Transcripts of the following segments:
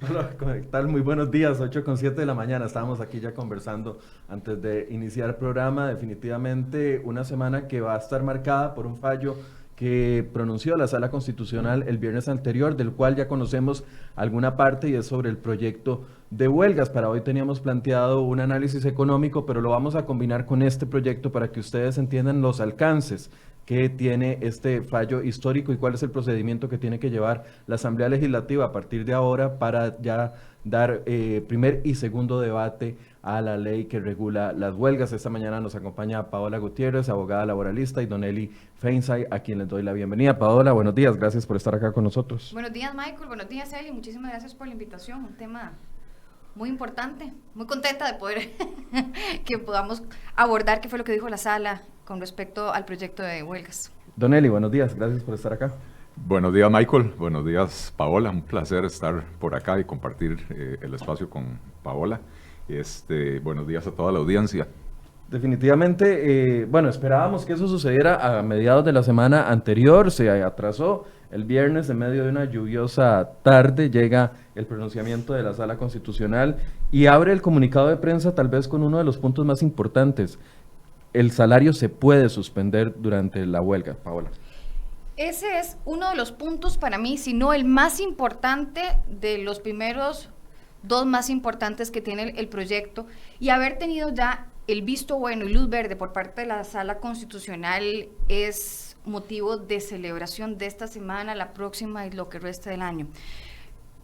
Hola, ¿cómo tal? Muy buenos días, 8:07 de la mañana. Estábamos aquí ya conversando antes de iniciar el programa. Definitivamente una semana que va a estar marcada por un fallo que pronunció la Sala Constitucional el viernes anterior, del cual ya conocemos alguna parte y es sobre el proyecto de huelgas. Para hoy teníamos planteado un análisis económico, pero lo vamos a combinar con este proyecto para que ustedes entiendan los alcances que tiene este fallo histórico y cuál es el procedimiento que tiene que llevar la Asamblea Legislativa a partir de ahora para ya dar primer y segundo debate a la ley que regula las huelgas. Esta mañana nos acompaña Paola Gutiérrez, abogada laboralista, y Donely Feinsay, a quien les doy la bienvenida. Paola, buenos días, gracias por estar acá con nosotros. Buenos días, Michael. Buenos días, Eli. Muchísimas gracias por la invitación. Un tema muy importante. Muy contenta de poder que podamos abordar qué fue lo que dijo la sala con respecto al proyecto de huelgas. Donely, buenos días, gracias por estar acá. Buenos días, Michael. Buenos días, Paola. Un placer estar por acá y compartir el espacio con Paola. Buenos días a toda la audiencia. Definitivamente, bueno, esperábamos que eso sucediera a mediados de la semana anterior, se atrasó. El viernes, en medio de una lluviosa tarde, llega el pronunciamiento de la Sala Constitucional y abre el comunicado de prensa tal vez con uno de los puntos más importantes. El salario se puede suspender durante la huelga, Paola. Ese es uno de los puntos para mí, si no el más importante, de los primeros dos más importantes que tiene el proyecto, y haber tenido ya el visto bueno y luz verde por parte de la Sala Constitucional es motivo de celebración de esta semana, la próxima y lo que resta del año.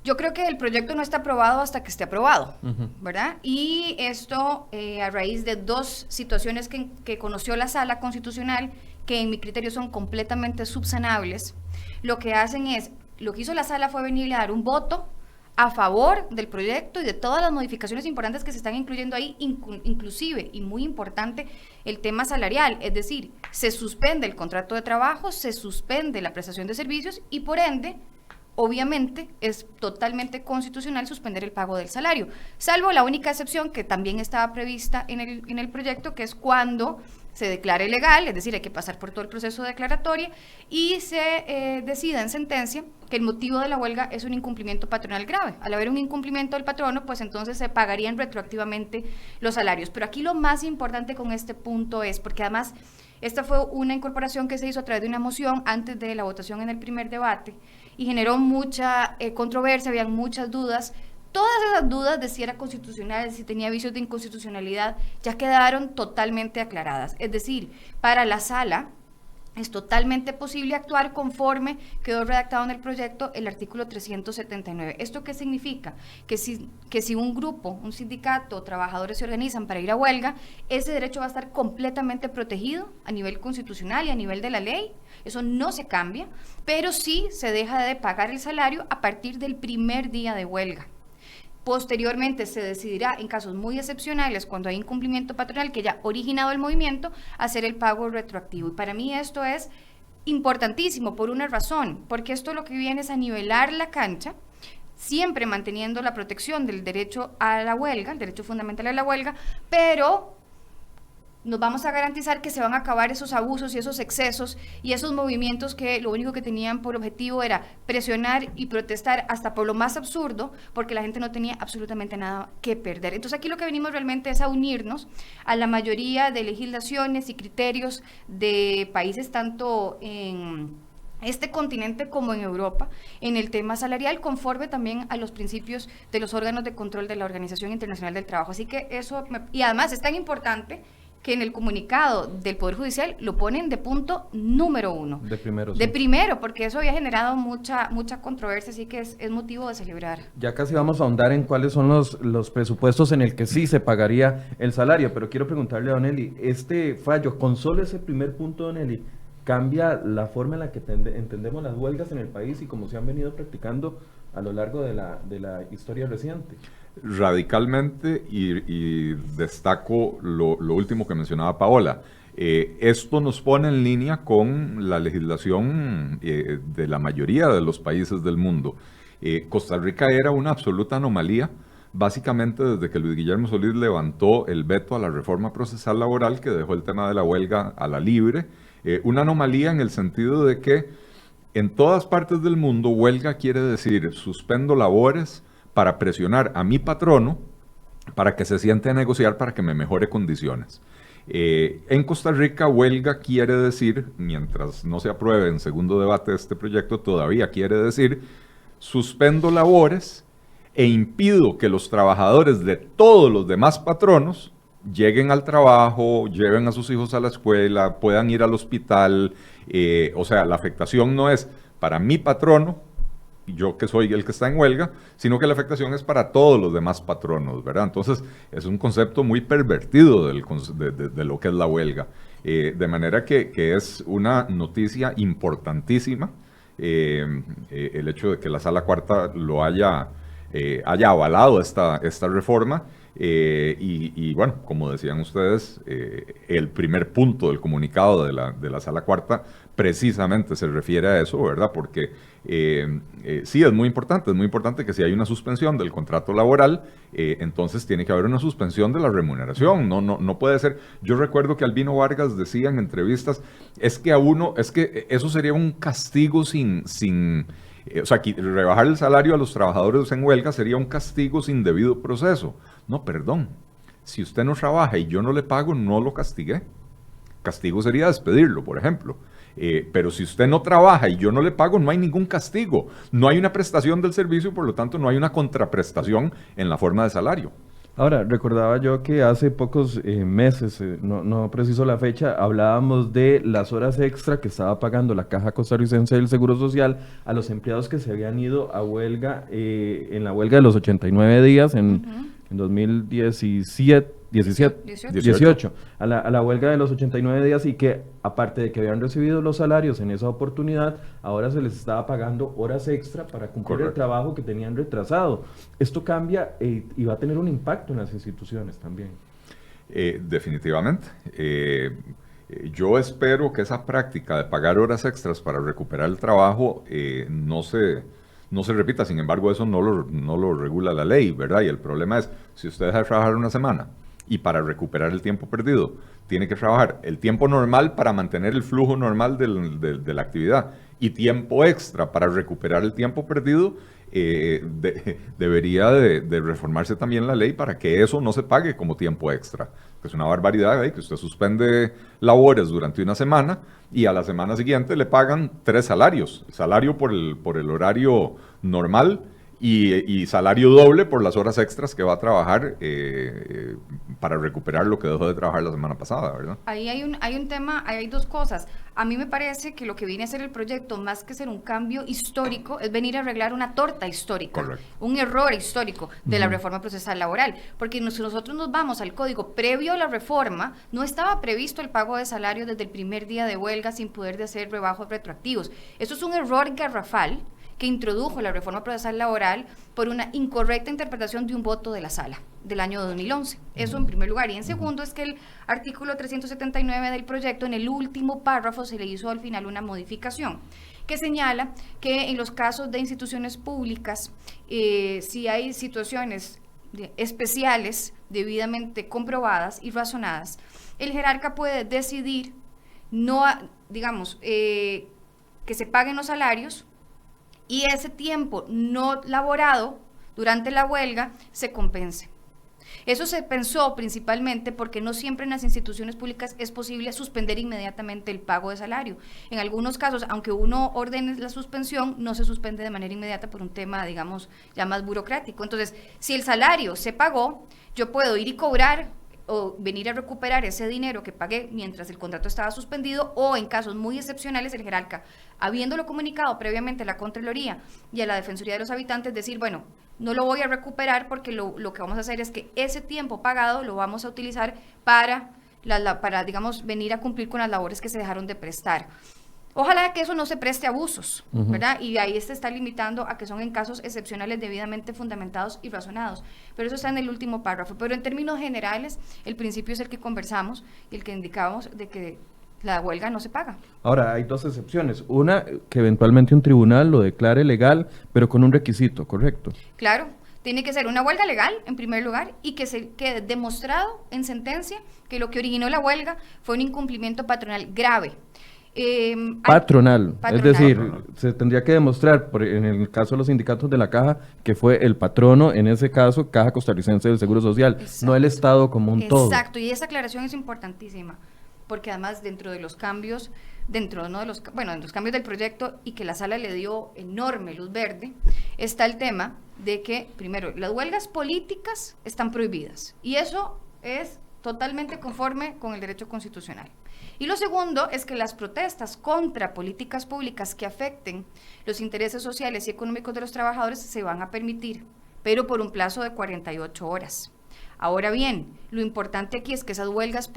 Yo creo que el proyecto no está aprobado hasta que esté aprobado, ¿verdad? Y esto a raíz de dos situaciones que conoció la Sala Constitucional, que en mi criterio son completamente subsanables. Lo que hizo la Sala fue venir a dar un voto a favor del proyecto y de todas las modificaciones importantes que se están incluyendo ahí, inclusive, y muy importante, el tema salarial, es decir, se suspende el contrato de trabajo, se suspende la prestación de servicios y por ende, obviamente, es totalmente constitucional suspender el pago del salario, salvo la única excepción que también estaba prevista en el proyecto, que es cuando se declare legal, es decir, hay que pasar por todo el proceso declaratorio y se decida en sentencia que el motivo de la huelga es un incumplimiento patronal grave. Al haber un incumplimiento del patrono, pues entonces se pagarían retroactivamente los salarios. Pero aquí lo más importante con este punto es, porque además esta fue una incorporación que se hizo a través de una moción antes de la votación en el primer debate y generó mucha controversia, habían muchas dudas. Todas esas dudas de si era constitucional, si tenía vicios de inconstitucionalidad, ya quedaron totalmente aclaradas. Es decir, para la sala es totalmente posible actuar conforme quedó redactado en el proyecto el artículo 379. ¿Esto qué significa? Que si un grupo, un sindicato o trabajadores se organizan para ir a huelga, ese derecho va a estar completamente protegido a nivel constitucional y a nivel de la ley. Eso no se cambia, pero sí se deja de pagar el salario a partir del primer día de huelga. Posteriormente se decidirá, en casos muy excepcionales, cuando hay incumplimiento patronal que ya ha originado el movimiento, hacer el pago retroactivo. Y para mí esto es importantísimo por una razón, porque esto lo que viene es a nivelar la cancha, siempre manteniendo la protección del derecho a la huelga, el derecho fundamental a la huelga, pero nos vamos a garantizar que se van a acabar esos abusos y esos excesos y esos movimientos que lo único que tenían por objetivo era presionar y protestar hasta por lo más absurdo, porque la gente no tenía absolutamente nada que perder. Entonces aquí lo que venimos realmente es a unirnos a la mayoría de legislaciones y criterios de países tanto en este continente como en Europa, en el tema salarial, conforme también a los principios de los órganos de control de la Organización Internacional del Trabajo. Así que eso, y además es tan importante que en el comunicado del Poder Judicial lo ponen de punto número 1. De primero, sí. De primero, porque eso había generado mucha controversia, así que es motivo de celebrar. Ya casi vamos a ahondar en cuáles son los presupuestos en el que sí se pagaría el salario, pero quiero preguntarle a Donely, este fallo, con solo ese primer punto, Donely, ¿cambia la forma en la que entendemos las huelgas en el país y cómo se han venido practicando a lo largo de la historia reciente? Radicalmente, y destaco lo último que mencionaba Paola. Esto nos pone en línea con la legislación de la mayoría de los países del mundo. Costa Rica era una absoluta anomalía, básicamente desde que Luis Guillermo Solís levantó el veto a la reforma procesal laboral que dejó el tema de la huelga a la libre. Una anomalía en el sentido de que en todas partes del mundo huelga quiere decir suspendo labores para presionar a mi patrono para que se siente a negociar para que me mejore condiciones. En Costa Rica, huelga quiere decir, mientras no se apruebe en segundo debate de este proyecto, todavía quiere decir, suspendo labores e impido que los trabajadores de todos los demás patronos lleguen al trabajo, lleven a sus hijos a la escuela, puedan ir al hospital. O sea, la afectación no es para mi patrono, yo que soy el que está en huelga, sino que la afectación es para todos los demás patronos, ¿verdad? Entonces, es un concepto muy pervertido de lo que es la huelga. De manera que es una noticia importantísima el hecho de que la Sala Cuarta lo haya avalado esta reforma. Y bueno, como decían ustedes, el primer punto del comunicado de la Sala Cuarta precisamente se refiere a eso, ¿verdad? Porque sí, es muy importante que si hay una suspensión del contrato laboral, entonces tiene que haber una suspensión de la remuneración. No puede ser. Yo recuerdo que Albino Vargas decía en entrevistas, es que eso sería un castigo o sea, rebajar el salario a los trabajadores en huelga sería un castigo sin debido proceso. No, perdón. Si usted no trabaja y yo no le pago, no lo castigué. Castigo sería despedirlo, por ejemplo. Pero si usted no trabaja y yo no le pago, no hay ningún castigo. No hay una prestación del servicio, por lo tanto no hay una contraprestación en la forma de salario. Ahora, recordaba yo que hace pocos meses, no preciso la fecha, hablábamos de las horas extra que estaba pagando la Caja Costarricense del Seguro Social a los empleados que se habían ido a huelga, en la huelga de los 89 días en 2018, a la huelga de los 89 días, y que aparte de que habían recibido los salarios en esa oportunidad, ahora se les estaba pagando horas extra para cumplir el trabajo que tenían retrasado. Esto cambia y va a tener un impacto en las instituciones también. Definitivamente. Yo espero que esa práctica de pagar horas extras para recuperar el trabajo no se repita. Sin embargo, eso no lo regula la ley, ¿verdad? Y el problema es, si usted deja de trabajar una semana y para recuperar el tiempo perdido tiene que trabajar el tiempo normal para mantener el flujo normal de la actividad y tiempo extra para recuperar el tiempo perdido, debería de reformarse también la ley para que eso no se pague como tiempo extra. Es una barbaridad, que usted suspende labores durante una semana y a la semana siguiente le pagan 3 salarios. Salario por el horario normal y salario doble por las horas extras que va a trabajar para recuperar lo que dejó de trabajar la semana pasada, ¿verdad? Ahí hay un tema, hay dos cosas. A mí me parece que lo que viene a ser el proyecto, más que ser un cambio histórico, es venir a arreglar una torta histórica. Correcto. Un error histórico de la reforma procesal laboral. Porque si nosotros nos vamos al código previo a la reforma, no estaba previsto el pago de salario desde el primer día de huelga sin poder de hacer rebajos retroactivos. Eso es un error garrafal que introdujo la reforma procesal laboral por una incorrecta interpretación de un voto de la Sala del año 2011. Eso en primer lugar. Y en segundo es que el artículo 379 del proyecto, en el último párrafo, se le hizo al final una modificación que señala que en los casos de instituciones públicas, si hay situaciones especiales debidamente comprobadas y razonadas, el jerarca puede decidir que se paguen los salarios y ese tiempo no laborado durante la huelga se compense. Eso se pensó principalmente porque no siempre en las instituciones públicas es posible suspender inmediatamente el pago de salario. En algunos casos, aunque uno ordene la suspensión, no se suspende de manera inmediata por un tema, digamos, ya más burocrático. Entonces, si el salario se pagó, yo puedo ir y cobrar o venir a recuperar ese dinero que pagué mientras el contrato estaba suspendido, o en casos muy excepcionales el jerarca, habiéndolo comunicado previamente a la Contraloría y a la Defensoría de los Habitantes, decir, bueno, no lo voy a recuperar porque lo que vamos a hacer es que ese tiempo pagado lo vamos a utilizar para digamos, venir a cumplir con las labores que se dejaron de prestar. Ojalá que eso no se preste a abusos, ¿verdad? Y ahí se está limitando a que son en casos excepcionales debidamente fundamentados y razonados. Pero eso está en el último párrafo. Pero en términos generales, el principio es el que conversamos y el que indicábamos de que la huelga no se paga. Ahora, hay dos excepciones. Una, que eventualmente un tribunal lo declare legal, pero con un requisito, ¿correcto? Claro. Tiene que ser una huelga legal, en primer lugar, y que se quede demostrado en sentencia que lo que originó la huelga fue un incumplimiento patronal grave. Patronal. Es Patronal. decir, se tendría que demostrar, en el caso de los sindicatos de la Caja, que fue el patrono, en ese caso, Caja Costarricense del Seguro Social, Exacto. no el Estado como un todo. Exacto, y esa aclaración es importantísima, porque además dentro de los cambios, ¿no? de los cambios del proyecto y que la sala le dio enorme luz verde, está el tema de que, primero, las huelgas políticas están prohibidas, y eso es totalmente conforme con el derecho constitucional. Y lo segundo es que las protestas contra políticas públicas que afecten los intereses sociales y económicos de los trabajadores se van a permitir, pero por un plazo de 48 horas. Ahora bien, lo importante aquí es que esas huelgas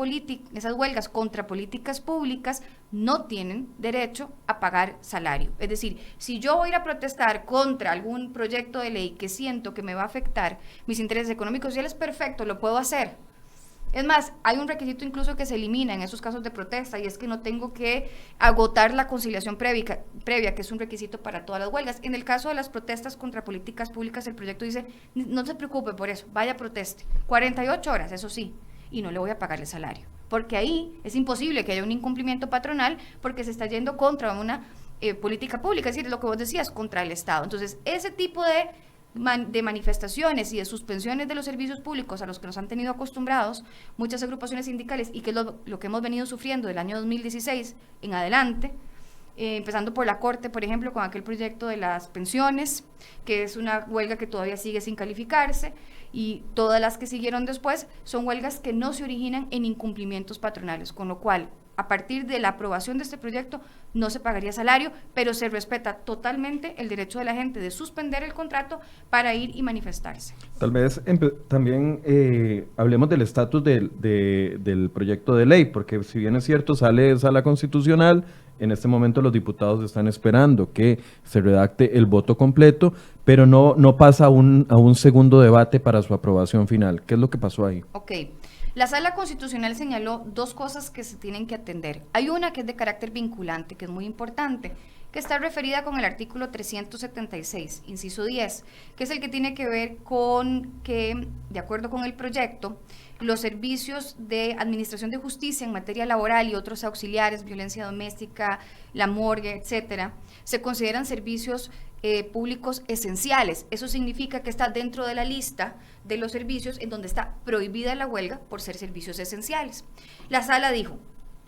contra políticas públicas no tienen derecho a pagar salario. Es decir, si yo voy a ir a protestar contra algún proyecto de ley que siento que me va a afectar mis intereses económicos y sociales, perfecto, lo puedo hacer. Es más, hay un requisito incluso que se elimina en esos casos de protesta, y es que no tengo que agotar la conciliación previa, que es un requisito para todas las huelgas. En el caso de las protestas contra políticas públicas, el proyecto dice, no se preocupe por eso, vaya proteste. 48 horas, eso sí, y no le voy a pagarle salario. Porque ahí es imposible que haya un incumplimiento patronal, porque se está yendo contra una política pública, es decir, lo que vos decías, contra el Estado. Entonces, ese tipo de manifestaciones y de suspensiones de los servicios públicos a los que nos han tenido acostumbrados muchas agrupaciones sindicales, y que es lo que hemos venido sufriendo del año 2016 en adelante, empezando por la Corte, por ejemplo, con aquel proyecto de las pensiones, que es una huelga que todavía sigue sin calificarse, y todas las que siguieron después son huelgas que no se originan en incumplimientos patronales, con lo cual, a partir de la aprobación de este proyecto, no se pagaría salario, pero se respeta totalmente el derecho de la gente de suspender el contrato para ir y manifestarse. Tal vez también hablemos del estatus del proyecto de ley, porque si bien es cierto, sale de sala constitucional, en este momento los diputados están esperando que se redacte el voto completo, pero no pasa a un segundo debate para su aprobación final. ¿Qué es lo que pasó ahí? Ok. La Sala Constitucional señaló dos cosas que se tienen que atender. Hay una que es de carácter vinculante, que es muy importante, que está referida con el artículo 376, inciso 10, que es el que tiene que ver con que, de acuerdo con el proyecto, los servicios de administración de justicia en materia laboral y otros auxiliares, violencia doméstica, la morgue, etcétera, se consideran servicios públicos esenciales. Eso significa que está dentro de la lista de los servicios en donde está prohibida la huelga por ser servicios esenciales. La sala dijo,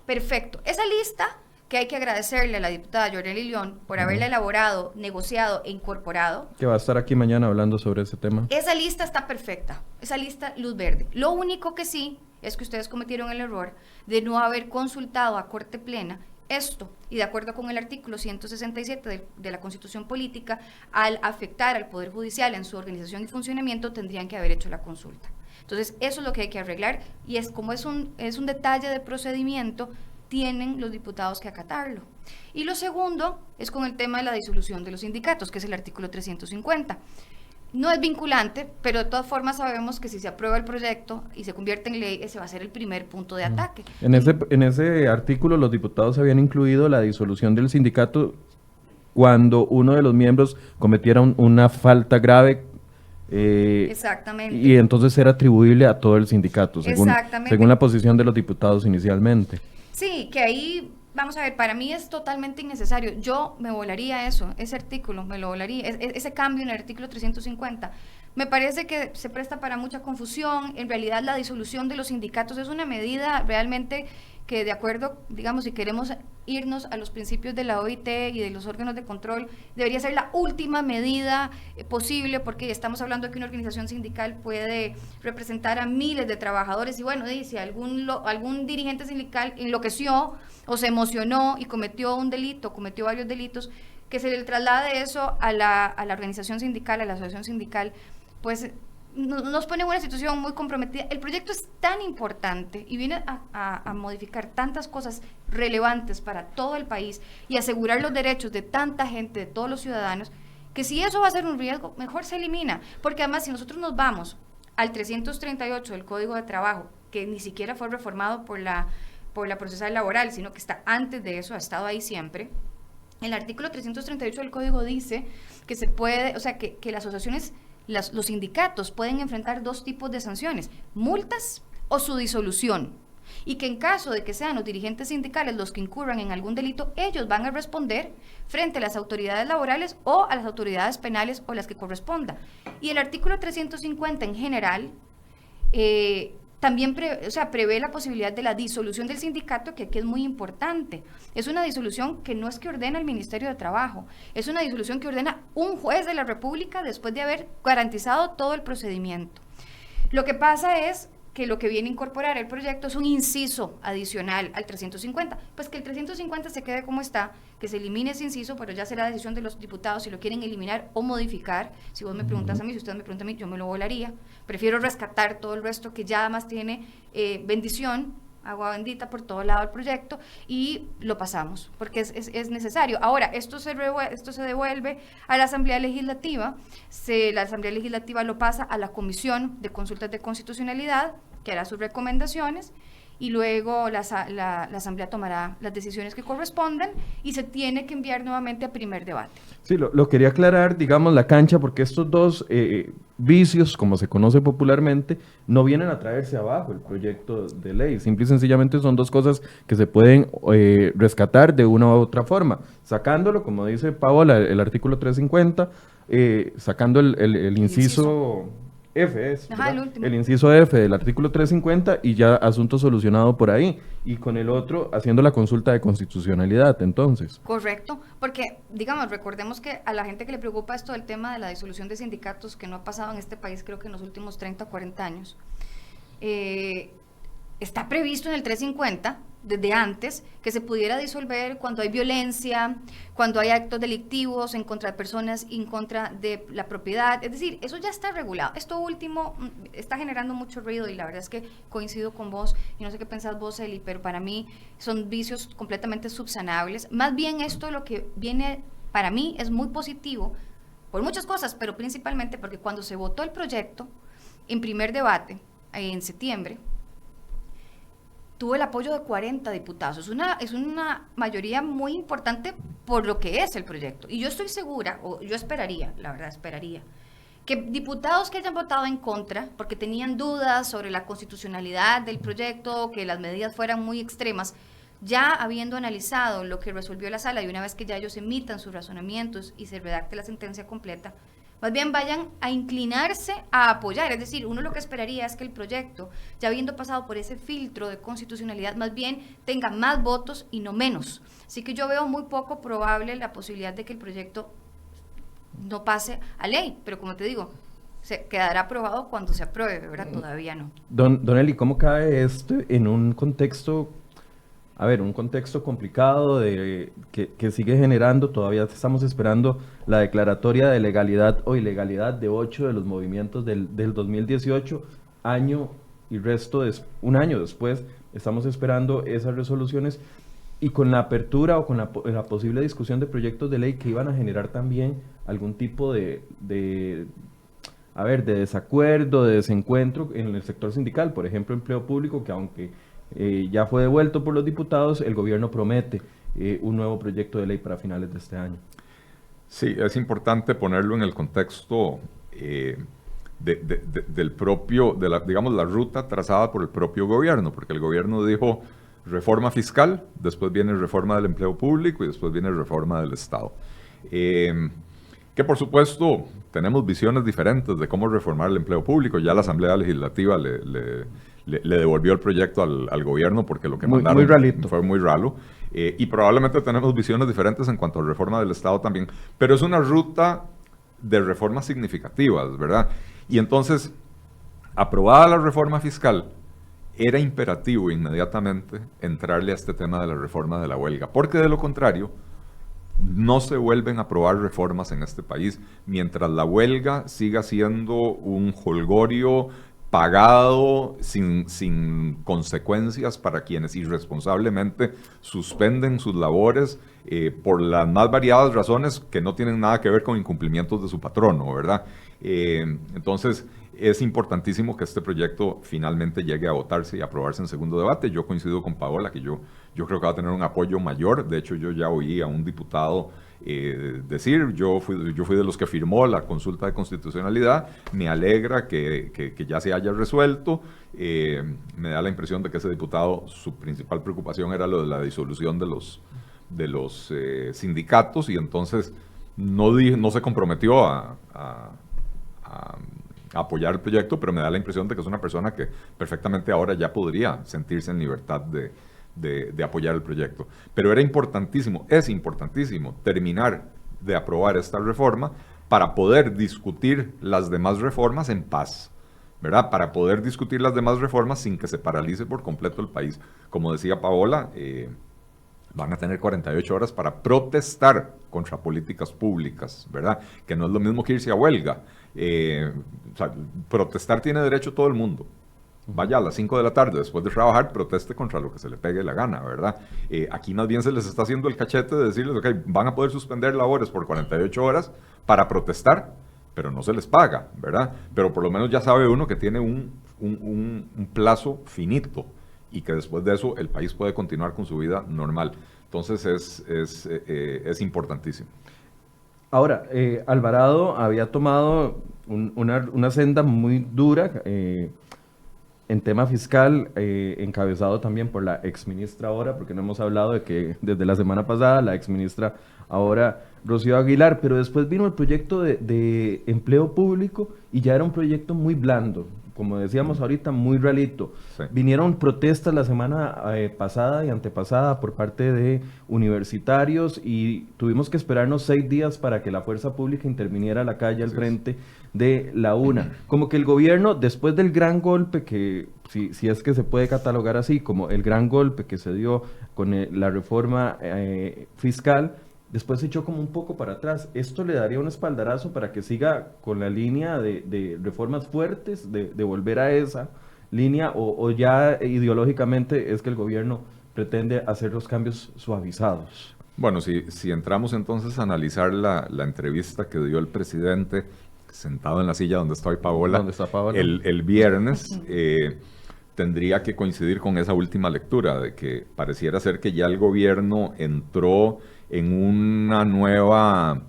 perfecto, esa lista, que hay que agradecerle a la diputada Yoreli León por haberla elaborado, negociado e incorporado. Que va a estar aquí mañana hablando sobre ese tema. Esa lista está perfecta, esa lista luz verde. Lo único que sí es que ustedes cometieron el error de no haber consultado a Corte Plena esto, y de acuerdo con el artículo 167 de la Constitución Política, al afectar al Poder Judicial en su organización y funcionamiento, tendrían que haber hecho la consulta. Entonces, eso es lo que hay que arreglar, y es como es un detalle de procedimiento, tienen los diputados que acatarlo. Y lo segundo es con el tema de la disolución de los sindicatos, que es el artículo 350. No es vinculante, pero de todas formas sabemos que si se aprueba el proyecto y se convierte en ley, ese va a ser el primer punto de ataque. En ese artículo los diputados habían incluido la disolución del sindicato cuando uno de los miembros cometiera una falta grave. Exactamente. Y entonces era atribuible a todo el sindicato, según la posición de los diputados inicialmente. Sí, que ahí, vamos a ver, para mí es totalmente innecesario. Yo me volaría ese artículo, me lo volaría, ese cambio en el artículo 350. Me parece que se presta para mucha confusión. En realidad, la disolución de los sindicatos es una medida realmente que, de acuerdo, digamos, si queremos irnos a los principios de la OIT y de los órganos de control, debería ser la última medida posible, porque estamos hablando de que una organización sindical puede representar a miles de trabajadores, y bueno, si algún dirigente sindical enloqueció o se emocionó y cometió un delito, cometió varios delitos, que se le traslade eso a la organización sindical, a la asociación sindical, pues nos pone en una situación muy comprometida. El proyecto es tan importante y viene a modificar tantas cosas relevantes para todo el país y asegurar los derechos de tanta gente, de todos los ciudadanos, que si eso va a ser un riesgo, mejor se elimina. Porque además, si nosotros nos vamos al 338 del Código de Trabajo, que ni siquiera fue reformado por la procesal laboral, sino que está antes de eso, ha estado ahí siempre. El artículo 338 del Código dice que se puede, o sea, que las asociaciones, los sindicatos pueden enfrentar dos tipos de sanciones: multas o su disolución. y que en caso de que sean los dirigentes sindicales los que incurran en algún delito, ellos van a responder frente a las autoridades laborales o a las autoridades penales o las que corresponda. Y el artículo 350 en general también prevé la posibilidad de la disolución del sindicato, que aquí es muy importante. Es una disolución que no es que ordena el Ministerio de Trabajo, es una disolución que ordena un juez de la República después de haber garantizado todo el procedimiento. Lo que pasa es que lo que viene a incorporar el proyecto es un inciso adicional al 350, pues que el 350 se quede como está, que se elimine ese inciso, pero ya será decisión de los diputados si lo quieren eliminar o modificar. Si vos me preguntas a mí, si usted me pregunta a mí, yo me lo volaría. Prefiero rescatar todo el resto que ya además tiene bendición, agua bendita por todo lado del proyecto, y lo pasamos, porque es necesario. Ahora, esto se devuelve a la Asamblea Legislativa, la Asamblea Legislativa lo pasa a la Comisión de Consultas de Constitucionalidad, que hará sus recomendaciones, y luego la Asamblea tomará las decisiones que correspondan y se tiene que enviar nuevamente a primer debate. Sí, lo quería aclarar, digamos, la cancha, porque estos dos vicios, como se conoce popularmente, no vienen a traerse abajo el proyecto de ley. Simple y sencillamente son dos cosas que se pueden rescatar de una u otra forma. Sacándolo, como dice Paola, el artículo 350, sacando el inciso F, Ajá, el inciso F del artículo 350 y ya asunto solucionado por ahí. Y con el otro haciendo la consulta de constitucionalidad, entonces. Correcto, porque, digamos, recordemos que a la gente que le preocupa esto del tema de la disolución de sindicatos, que no ha pasado en este país creo que en los últimos 30 o 40 años, está previsto en el 350, desde antes, que se pudiera disolver cuando hay violencia, cuando hay actos delictivos en contra de personas, en contra de la propiedad. Es decir, eso ya está regulado. Esto último está generando mucho ruido y la verdad es que coincido con vos, y no sé qué pensás vos, Eli, pero para mí son vicios completamente subsanables. Más bien esto lo que viene, para mí, es muy positivo, por muchas cosas, pero principalmente porque cuando se votó el proyecto, en primer debate, en septiembre, tuvo el apoyo de 40 diputados. Es una mayoría muy importante por lo que es el proyecto. Y yo estoy segura, o yo esperaría, la verdad esperaría, que diputados que hayan votado en contra, porque tenían dudas sobre la constitucionalidad del proyecto, que las medidas fueran muy extremas, ya habiendo analizado lo que resolvió la sala y una vez que ya ellos emitan sus razonamientos y se redacte la sentencia completa, más bien vayan a inclinarse a apoyar. Es decir, uno lo que esperaría es que el proyecto, ya habiendo pasado por ese filtro de constitucionalidad, más bien tenga más votos y no menos. Así que yo veo muy poco probable la posibilidad de que el proyecto no pase a ley, pero como te digo, se quedará aprobado cuando se apruebe, ¿verdad? Todavía no. Don Eli, ¿cómo cae esto en un contexto... un contexto complicado que sigue generando, todavía estamos esperando la declaratoria de legalidad o ilegalidad de 8 de los movimientos del 2018, año y resto, un año después, estamos esperando esas resoluciones y con la apertura o con la posible discusión de proyectos de ley que iban a generar también algún tipo de desacuerdo, de desencuentro en el sector sindical, por ejemplo, empleo público, que aunque ya fue devuelto por los diputados, el gobierno promete un nuevo proyecto de ley para finales de este año. Sí, es importante ponerlo en el contexto del propio, digamos, la ruta trazada por el propio gobierno, porque el gobierno dijo reforma fiscal, después viene reforma del empleo público y después viene reforma del Estado. Que por supuesto tenemos visiones diferentes de cómo reformar el empleo público. Ya la Asamblea Legislativa le devolvió el proyecto al gobierno porque lo que mandaron fue muy ralo. Y probablemente tenemos visiones diferentes en cuanto a reforma del Estado también. Pero es una ruta de reformas significativas, ¿verdad? Y entonces, aprobada la reforma fiscal, era imperativo inmediatamente entrarle a este tema de la reforma de la huelga. Porque de lo contrario, no se vuelven a aprobar reformas en este país mientras la huelga siga siendo un jolgorio pagado sin consecuencias para quienes irresponsablemente suspenden sus labores por las más variadas razones que no tienen nada que ver con incumplimientos de su patrono, ¿verdad? Entonces, es importantísimo que este proyecto finalmente llegue a votarse y aprobarse en segundo debate. Yo coincido con Paola que yo creo que va a tener un apoyo mayor. De hecho, yo ya oí a un diputado decir, yo fui de los que firmó la consulta de constitucionalidad. Me alegra que ya se haya resuelto. Me da la impresión de que ese diputado, su principal preocupación era lo de la disolución de los sindicatos, y entonces no se comprometió a apoyar el proyecto, pero me da la impresión de que es una persona que perfectamente ahora ya podría sentirse en libertad de apoyar el proyecto. Pero es importantísimo terminar de aprobar esta reforma para poder discutir las demás reformas en paz, ¿verdad? Para poder discutir las demás reformas sin que se paralice por completo el país. Como decía Paola, van a tener 48 horas para protestar contra políticas públicas, ¿verdad? Que no es lo mismo que irse a huelga. O sea, protestar tiene derecho todo el mundo. Vaya a las 5 de la tarde, después de trabajar, proteste contra lo que se le pegue la gana, ¿verdad? Aquí más bien se les está haciendo el cachete de decirles, ok, van a poder suspender labores por 48 horas para protestar, pero no se les paga, ¿verdad? Pero por lo menos ya sabe uno que tiene un plazo finito, y que después de eso el país puede continuar con su vida normal. Entonces es importantísimo. Ahora, Alvarado había tomado una senda muy dura en tema fiscal, encabezado también por la exministra ahora, porque no hemos hablado de que desde la semana pasada la exministra ahora Rocío Aguilar, pero después vino el proyecto de empleo público y ya era un proyecto muy blando, como decíamos ahorita, muy realito. Sí. Vinieron protestas la semana pasada y antepasada por parte de universitarios y tuvimos que esperarnos 6 días para que la fuerza pública interviniera a la calle al frente de la UNA. Como que el gobierno, después del gran golpe que, si es que se puede catalogar así, como el gran golpe que se dio con la reforma fiscal, después se echó como un poco para atrás. ¿Esto le daría un espaldarazo para que siga con la línea de reformas fuertes, de volver a esa línea, o ya ideológicamente es que el gobierno pretende hacer los cambios suavizados? Bueno, si entramos entonces a analizar la entrevista que dio el presidente, sentado en la silla donde estoy, Paola, ¿dónde está Paola? El viernes, tendría que coincidir con esa última lectura, de que pareciera ser que ya el gobierno entró en una nueva,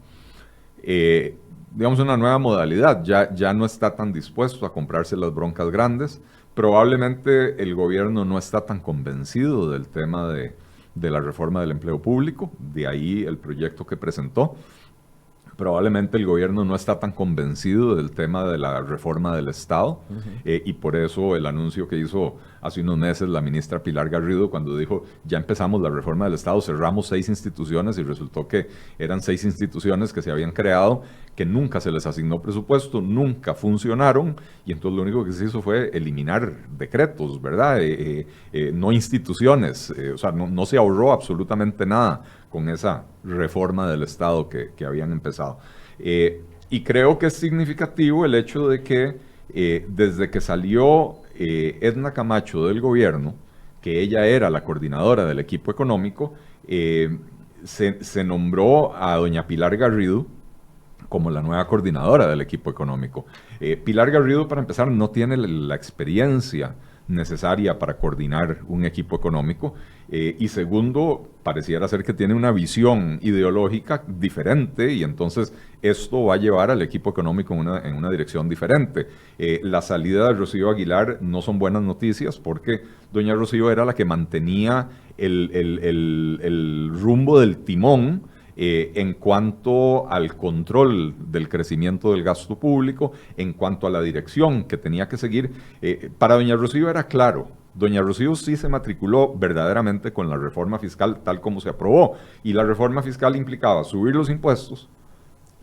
una nueva modalidad. Ya no está tan dispuesto a comprarse las broncas grandes. Probablemente el gobierno no está tan convencido del tema de la reforma del empleo público, de ahí el proyecto que presentó. Probablemente el gobierno no está tan convencido del tema de la reforma del Estado, y por eso el anuncio que hizo hace unos meses la ministra Pilar Garrido cuando dijo, ya empezamos la reforma del Estado, cerramos 6 instituciones, y resultó que eran 6 instituciones que se habían creado, que nunca se les asignó presupuesto, nunca funcionaron, y entonces lo único que se hizo fue eliminar decretos, ¿verdad? No instituciones, o sea, no se ahorró absolutamente nada con esa reforma del Estado que habían empezado. Y creo que es significativo el hecho de que desde que salió Edna Camacho del gobierno, que ella era la coordinadora del equipo económico, se nombró a doña Pilar Garrido como la nueva coordinadora del equipo económico. Pilar Garrido, para empezar, no tiene la experiencia necesaria para coordinar un equipo económico, y segundo, pareciera ser que tiene una visión ideológica diferente, y entonces esto va a llevar al equipo económico en una dirección diferente. La salida de Rocío Aguilar no son buenas noticias, porque doña Rocío era la que mantenía el rumbo del timón en cuanto al control del crecimiento del gasto público, en cuanto a la dirección que tenía que seguir. Para doña Rocío era claro, doña Rocío sí se matriculó verdaderamente con la reforma fiscal tal como se aprobó, y la reforma fiscal implicaba subir los impuestos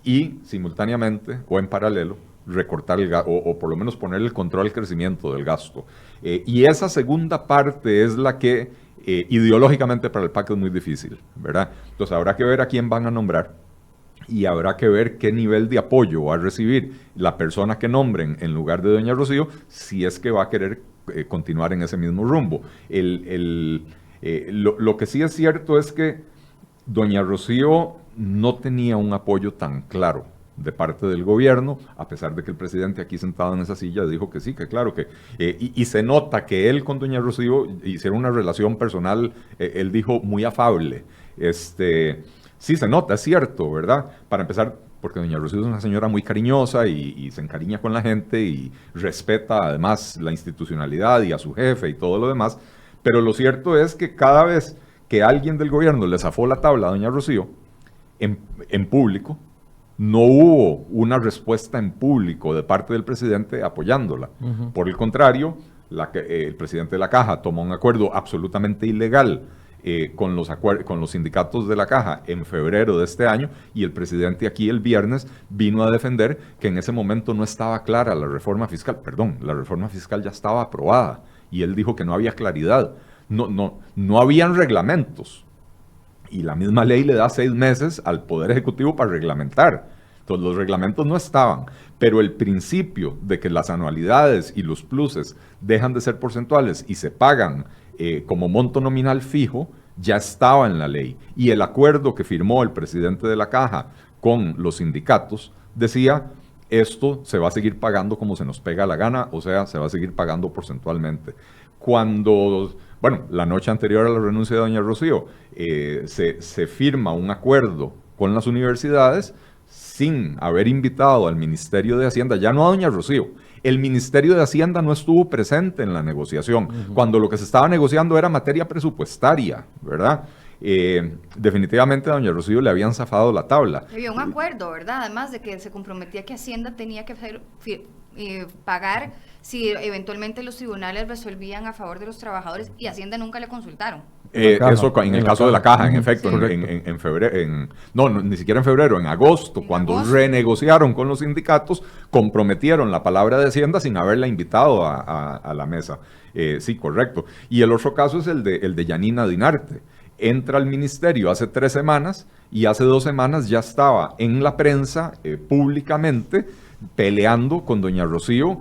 y simultáneamente o en paralelo recortar o por lo menos poner el control al crecimiento del gasto. Y esa segunda parte es la que ideológicamente para el PAC es muy difícil, ¿verdad? Entonces habrá que ver a quién van a nombrar, y habrá que ver qué nivel de apoyo va a recibir la persona que nombren en lugar de doña Rocío, si es que va a querer continuar en ese mismo rumbo. Lo que sí es cierto es que doña Rocío no tenía un apoyo tan claro de parte del gobierno, a pesar de que el presidente aquí sentado en esa silla dijo que sí, que claro que... y se nota que él con doña Rocío hicieron una relación personal, él dijo, muy afable. Sí se nota, es cierto, ¿verdad? Para empezar, porque doña Rocío es una señora muy cariñosa y se encariña con la gente y respeta además la institucionalidad y a su jefe y todo lo demás, pero lo cierto es que cada vez que alguien del gobierno le zafó la tabla a doña Rocío, en público, no hubo una respuesta en público de parte del presidente apoyándola. Por el contrario, el presidente de la Caja tomó un acuerdo absolutamente ilegal con los sindicatos de la Caja en febrero de este año, y el presidente aquí el viernes vino a defender que en ese momento no estaba clara la reforma fiscal. Perdón, la reforma fiscal ya estaba aprobada y él dijo que no había claridad. No habían reglamentos. Y la misma ley le da 6 meses al Poder Ejecutivo para reglamentar. Entonces los reglamentos no estaban, pero el principio de que las anualidades y los pluses dejan de ser porcentuales y se pagan como monto nominal fijo, ya estaba en la ley. Y el acuerdo que firmó el presidente de la Caja con los sindicatos decía, esto se va a seguir pagando como se nos pega la gana, o sea, se va a seguir pagando porcentualmente. Cuando... Bueno, la noche anterior a la renuncia de doña Rocío, se firma un acuerdo con las universidades sin haber invitado al Ministerio de Hacienda, ya no a doña Rocío. El Ministerio de Hacienda no estuvo presente en la negociación, cuando lo que se estaba negociando era materia presupuestaria, ¿verdad? Definitivamente a doña Rocío le habían zafado la tabla. Había un acuerdo, ¿verdad? Además de que se comprometía que Hacienda tenía que pagar si eventualmente los tribunales resolvían a favor de los trabajadores, y Hacienda nunca le consultaron. Eso en el caso de la Caja, en efecto, Sí. en febrero, no, ni siquiera en febrero, en agosto, cuando renegociaron con los sindicatos, comprometieron la palabra de Hacienda sin haberla invitado a la mesa. Sí, correcto. Y el otro caso es el de Yanina Dinarte. Entra al ministerio hace 3 semanas y hace 2 semanas ya estaba en la prensa públicamente peleando con doña Rocío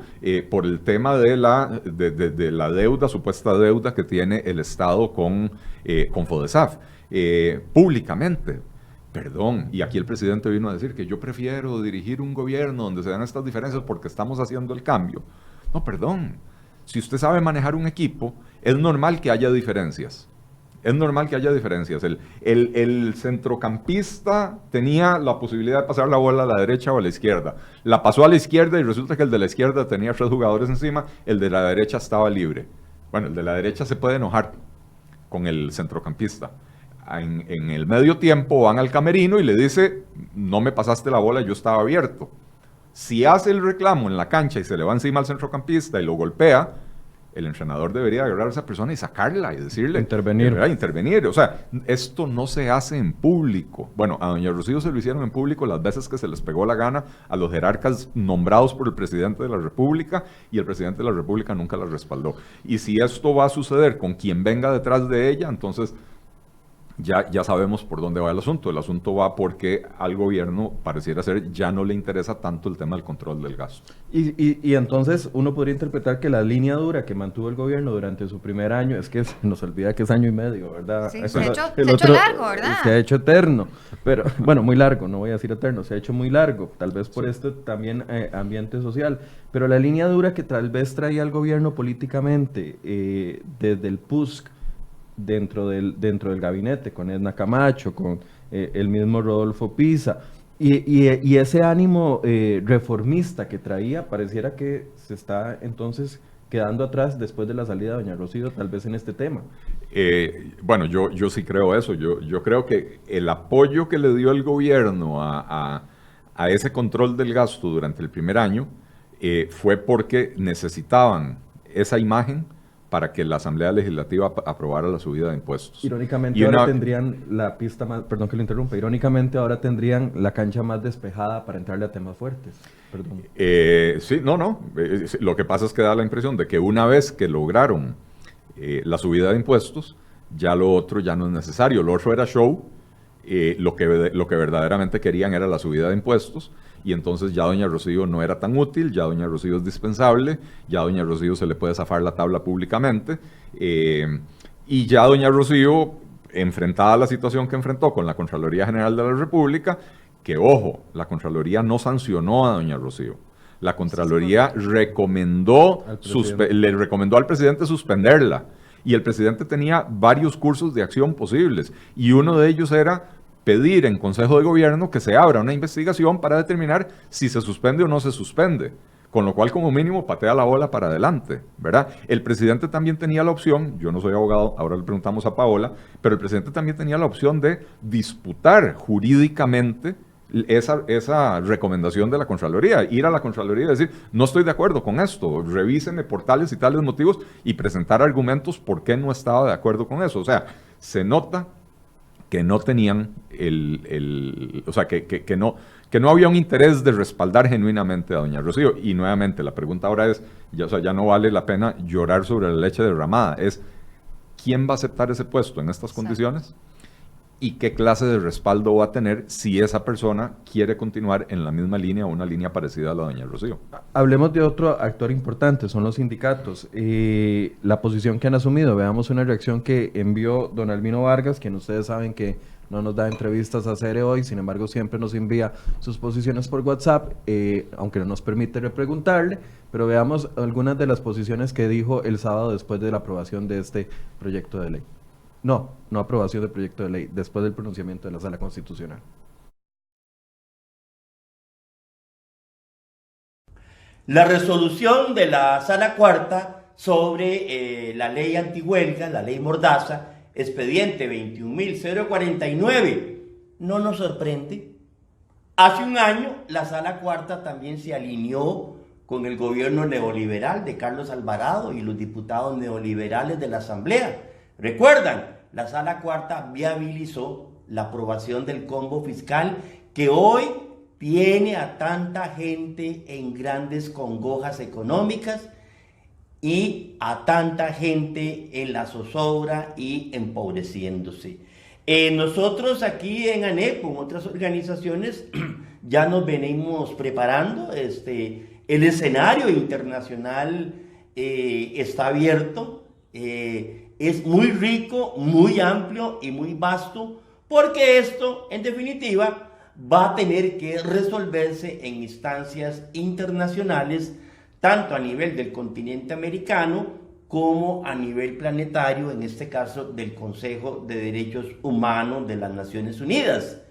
por el tema de la deuda, supuesta deuda que tiene el Estado con FODESAF, públicamente. Perdón, y aquí el presidente vino a decir que yo prefiero dirigir un gobierno donde se dan estas diferencias porque estamos haciendo el cambio. No, perdón, si usted sabe manejar un equipo, es normal que haya diferencias. Es normal que haya diferencias. El centrocampista tenía la posibilidad de pasar la bola a la derecha o a la izquierda. La pasó a la izquierda y resulta que el de la izquierda tenía 3 jugadores encima, el de la derecha estaba libre. Bueno, el de la derecha se puede enojar con el centrocampista. En el medio tiempo van al camerino y le dice, no me pasaste la bola, yo estaba abierto. Si hace el reclamo en la cancha y se le va encima al centrocampista y lo golpea, el entrenador debería agarrar a esa persona y sacarla y decirle... Intervenir. Intervenir. O sea, esto no se hace en público. Bueno, a doña Rocío se lo hicieron en público las veces que se les pegó la gana a los jerarcas nombrados por el presidente de la República, y el presidente de la República nunca la respaldó. Y si esto va a suceder con quien venga detrás de ella, entonces... Ya sabemos por dónde va el asunto. El asunto va porque al gobierno, pareciera ser, ya no le interesa tanto el tema del control del gasto. Y entonces uno podría interpretar que la línea dura que mantuvo el gobierno durante su primer año, es que nos olvida que es año y medio, ¿verdad? Sí, se ha hecho largo, ¿verdad? Se ha hecho eterno, pero bueno, muy largo, no voy a decir eterno, se ha hecho muy largo, tal vez por esto también ambiente social, pero la línea dura que tal vez traía el gobierno políticamente desde el PUSC, dentro del gabinete, con Edna Camacho, con el mismo Rodolfo Pisa, y ese ánimo reformista que traía, pareciera que se está entonces quedando atrás después de la salida de doña Rocío, tal vez en este tema. Bueno, yo sí creo eso. Yo creo que el apoyo que le dio el gobierno a ese control del gasto durante el primer año fue porque necesitaban esa imagen para que la Asamblea Legislativa aprobara la subida de impuestos. Irónicamente ahora tendrían la pista más, perdón que lo interrumpa, irónicamente ahora tendrían la cancha más despejada para entrarle a temas fuertes. Perdón. Sí, lo que pasa es que da la impresión de que una vez que lograron la subida de impuestos, ya lo otro ya no es necesario. Lo otro era show, lo que verdaderamente querían era la subida de impuestos, y entonces ya doña Rocío no era tan útil, ya doña Rocío es dispensable, ya doña Rocío se le puede zafar la tabla públicamente, y ya doña Rocío, enfrentada a la situación que enfrentó con la Contraloría General de la República, que, ojo, la Contraloría no sancionó a doña Rocío. La Contraloría le recomendó al presidente suspenderla. Y el presidente tenía varios cursos de acción posibles. Y uno de ellos era pedir en Consejo de Gobierno que se abra una investigación para determinar si se suspende o no se suspende. Con lo cual, como mínimo, patea la bola para adelante, ¿verdad? El presidente también tenía la opción, yo no soy abogado, ahora le preguntamos a Paola, pero el presidente también tenía la opción de disputar jurídicamente esa recomendación de la Contraloría, ir a la Contraloría y decir, no estoy de acuerdo con esto, revíseme por tales y tales motivos y presentar argumentos por qué no estaba de acuerdo con eso. O sea, se nota que no tenían o sea, que no había un interés de respaldar genuinamente a doña Rocío. Y nuevamente, la pregunta ahora es, o sea, ya no vale la pena llorar sobre la leche derramada, es ¿quién va a aceptar ese puesto en estas condiciones? ¿Y qué clase de respaldo va a tener si esa persona quiere continuar en la misma línea o una línea parecida a la de doña Rocío? Hablemos de otro actor importante, son los sindicatos. La posición que han asumido, veamos una reacción que envió don Albino Vargas, quien ustedes saben que no nos da entrevistas a CR hoy, sin embargo siempre nos envía sus posiciones por WhatsApp, aunque no nos permite repreguntarle, pero veamos algunas de las posiciones que dijo el sábado después de la aprobación de este proyecto de ley. No aprobación del proyecto de ley, después del pronunciamiento de la Sala Constitucional. La resolución de la Sala Cuarta sobre la ley antihuelga, la ley Mordaza, expediente 21.049, no nos sorprende. Hace un año la Sala Cuarta también se alineó con el gobierno neoliberal de Carlos Alvarado y los diputados neoliberales de la Asamblea. Recuerdan, la Sala Cuarta viabilizó la aprobación del combo fiscal que hoy tiene a tanta gente en grandes congojas económicas y a tanta gente en la zozobra y empobreciéndose. Nosotros aquí en ANEP, con otras organizaciones, ya nos venimos preparando. El escenario internacional está abierto. Es muy rico, muy amplio y muy vasto, porque esto, en definitiva, va a tener que resolverse en instancias internacionales, tanto a nivel del continente americano como a nivel planetario, en este caso del Consejo de Derechos Humanos de las Naciones Unidas.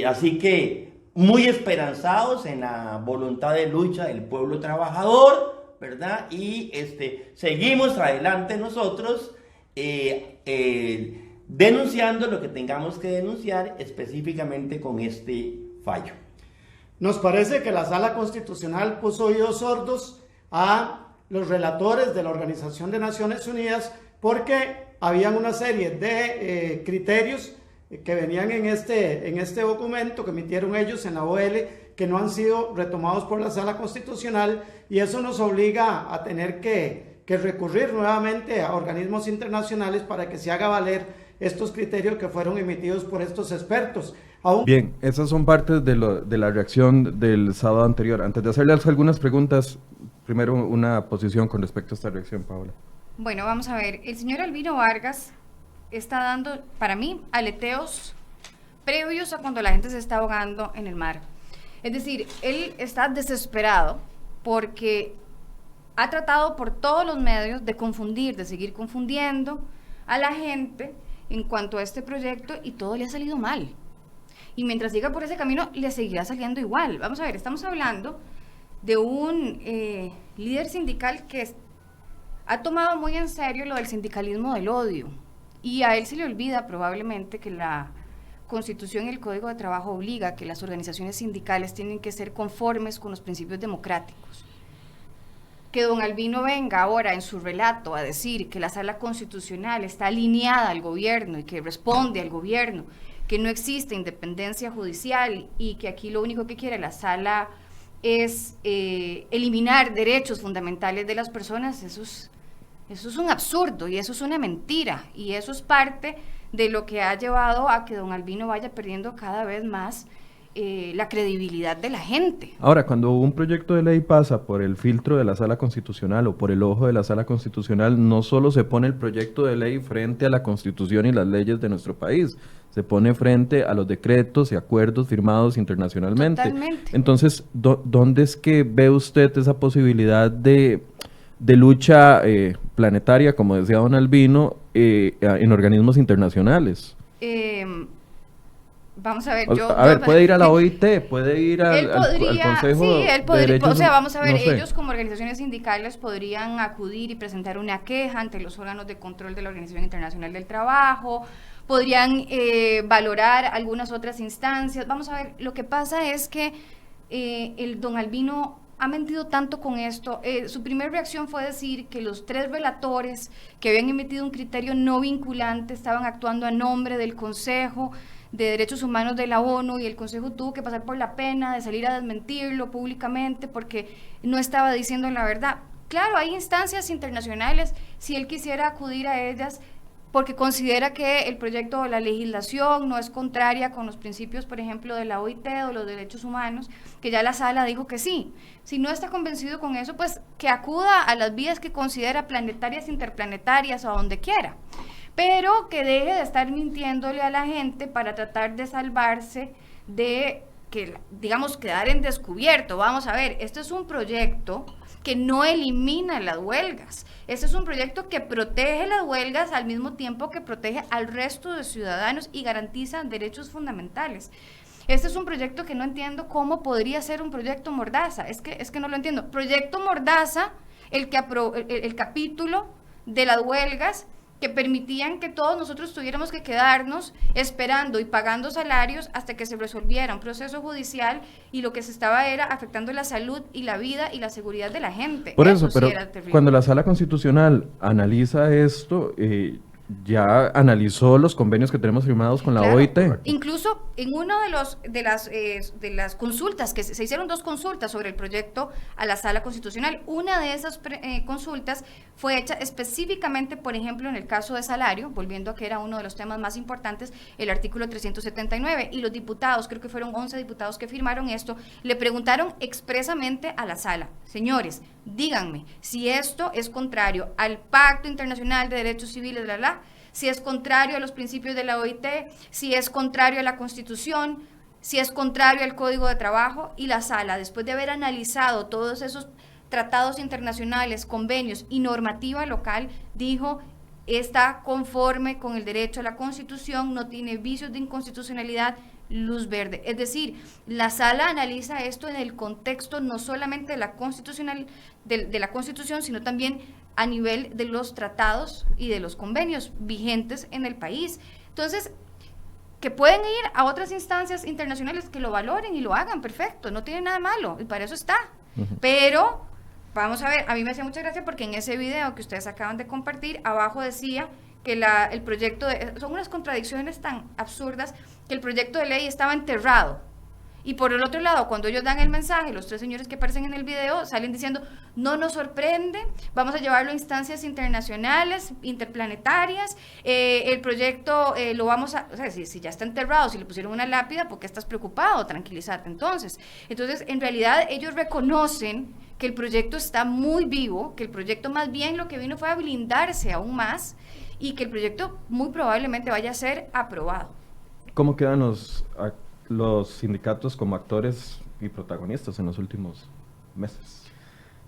Así que muy esperanzados en la voluntad de lucha del pueblo trabajador, ¿verdad? Y seguimos adelante nosotros denunciando lo que tengamos que denunciar específicamente con este fallo. Nos parece que la Sala Constitucional puso oídos sordos a los relatores de la Organización de Naciones Unidas porque habían una serie de criterios que venían en este documento que emitieron ellos en la OL que no han sido retomados por la Sala Constitucional, y eso nos obliga a tener que recurrir nuevamente a organismos internacionales para que se haga valer estos criterios que fueron emitidos por estos expertos. Bien, esas son partes de la reacción del sábado anterior. Antes de hacerles algunas preguntas, primero una posición con respecto a esta reacción, Paola. Bueno, vamos a ver. El señor Albino Vargas está dando, para mí, aleteos previos a cuando la gente se está ahogando en el mar. Es decir, él está desesperado porque ha tratado por todos los medios de confundir, de seguir confundiendo a la gente en cuanto a este proyecto, y todo le ha salido mal. Y mientras siga por ese camino, le seguirá saliendo igual. Vamos a ver, estamos hablando de un líder sindical que ha tomado muy en serio lo del sindicalismo del odio. Y a él se le olvida probablemente que la Constitución y el Código de Trabajo obliga a que las organizaciones sindicales tienen que ser conformes con los principios democráticos. Que don Albino venga ahora en su relato a decir que la Sala Constitucional está alineada al gobierno y que responde al gobierno, que no existe independencia judicial y que aquí lo único que quiere la Sala es eliminar derechos fundamentales de las personas, eso es un absurdo y eso es una mentira, y eso es parte de lo que ha llevado a que don Albino vaya perdiendo cada vez más la credibilidad de la gente. Ahora, cuando un proyecto de ley pasa por el filtro de la Sala Constitucional o por el ojo de la Sala Constitucional, no solo se pone el proyecto de ley frente a la Constitución y las leyes de nuestro país, se pone frente a los decretos y acuerdos firmados internacionalmente. Totalmente. Entonces, ¿dónde es que ve usted esa posibilidad de lucha planetaria, como decía don Albino, en organismos internacionales? Vamos a ver, puede ir a la OIT, puede ir al Consejo de Derechos, o sea, vamos a ver, no sé. ellos como organizaciones sindicales podrían acudir y presentar una queja ante los órganos de control de la Organización Internacional del Trabajo, podrían valorar algunas otras instancias. Vamos a ver, lo que pasa es que el don Albino ha mentido tanto con esto. Su primera reacción fue decir que los 3 relatores que habían emitido un criterio no vinculante estaban actuando a nombre del Consejo de Derechos Humanos de la ONU, y el Consejo tuvo que pasar por la pena de salir a desmentirlo públicamente porque no estaba diciendo la verdad. Claro, hay instancias internacionales, si él quisiera acudir a ellas, porque considera que el proyecto o la legislación no es contraria con los principios, por ejemplo, de la OIT o los derechos humanos, que ya la sala dijo que sí. Si no está convencido con eso, pues que acuda a las vías que considera planetarias, interplanetarias, o a donde quiera. Pero que deje de estar mintiéndole a la gente para tratar de salvarse de, que digamos, quedar en descubierto. Vamos a ver, este es un proyecto que no elimina las huelgas. Este es un proyecto que protege las huelgas al mismo tiempo que protege al resto de ciudadanos y garantiza derechos fundamentales. Este es un proyecto que no entiendo cómo podría ser un proyecto mordaza. Es que no lo entiendo. Proyecto mordaza, el capítulo de las huelgas que permitían que todos nosotros tuviéramos que quedarnos esperando y pagando salarios hasta que se resolviera un proceso judicial, y lo que se estaba era afectando la salud y la vida y la seguridad de la gente. Por eso, sí pero era terrible. Cuando cuando la Sala Constitucional analiza esto, ya analizó los convenios que tenemos firmados con la Claro. OIT. Incluso en uno de las consultas, que se hicieron 2 consultas sobre el proyecto a la Sala Constitucional, una de esas consultas fue hecha específicamente, por ejemplo, en el caso de salario, volviendo a que era uno de los temas más importantes, el artículo 379, y los diputados, creo que fueron 11 diputados que firmaron esto, le preguntaron expresamente a la Sala: señores, díganme si esto es contrario al Pacto Internacional de Derechos Civiles, si es contrario a los principios de la OIT, si es contrario a la Constitución, si es contrario al Código de Trabajo. Y la Sala, después de haber analizado todos esos tratados internacionales, convenios y normativa local, dijo: está conforme con el derecho a la Constitución, no tiene vicios de inconstitucionalidad, luz verde. Es decir, la Sala analiza esto en el contexto no solamente de la constitucional, de la Constitución, sino también a nivel de los tratados y de los convenios vigentes en el país. Entonces, que pueden ir a otras instancias internacionales que lo valoren y lo hagan, perfecto, no tiene nada malo, y para eso está. Pero vamos a ver, a mí me hacía mucha gracia porque en ese video que ustedes acaban de compartir, abajo decía que el proyecto son unas contradicciones tan absurdas, que el proyecto de ley estaba enterrado. Y por el otro lado, cuando ellos dan el mensaje, los 3 señores que aparecen en el video salen diciendo: no nos sorprende, vamos a llevarlo a instancias internacionales, interplanetarias, el proyecto lo vamos a... O sea, si ya está enterrado, si le pusieron una lápida, ¿por qué estás preocupado? Tranquilízate entonces. Entonces, en realidad, ellos reconocen que el proyecto está muy vivo, que el proyecto más bien lo que vino fue a blindarse aún más, y que el proyecto muy probablemente vaya a ser aprobado. ¿Cómo quedan los sindicatos como actores y protagonistas en los últimos meses?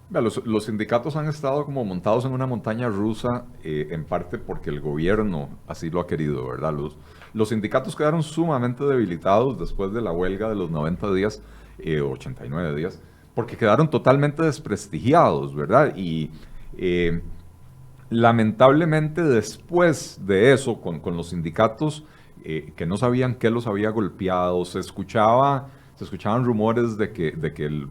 Los sindicatos han estado como montados en una montaña rusa, en parte porque el gobierno así lo ha querido, ¿verdad? Los sindicatos quedaron sumamente debilitados después de la huelga de los 90 días, 89 días, porque quedaron totalmente desprestigiados, ¿verdad? Y lamentablemente después de eso, con los sindicatos que no sabían qué los había golpeado, se escuchaban rumores de que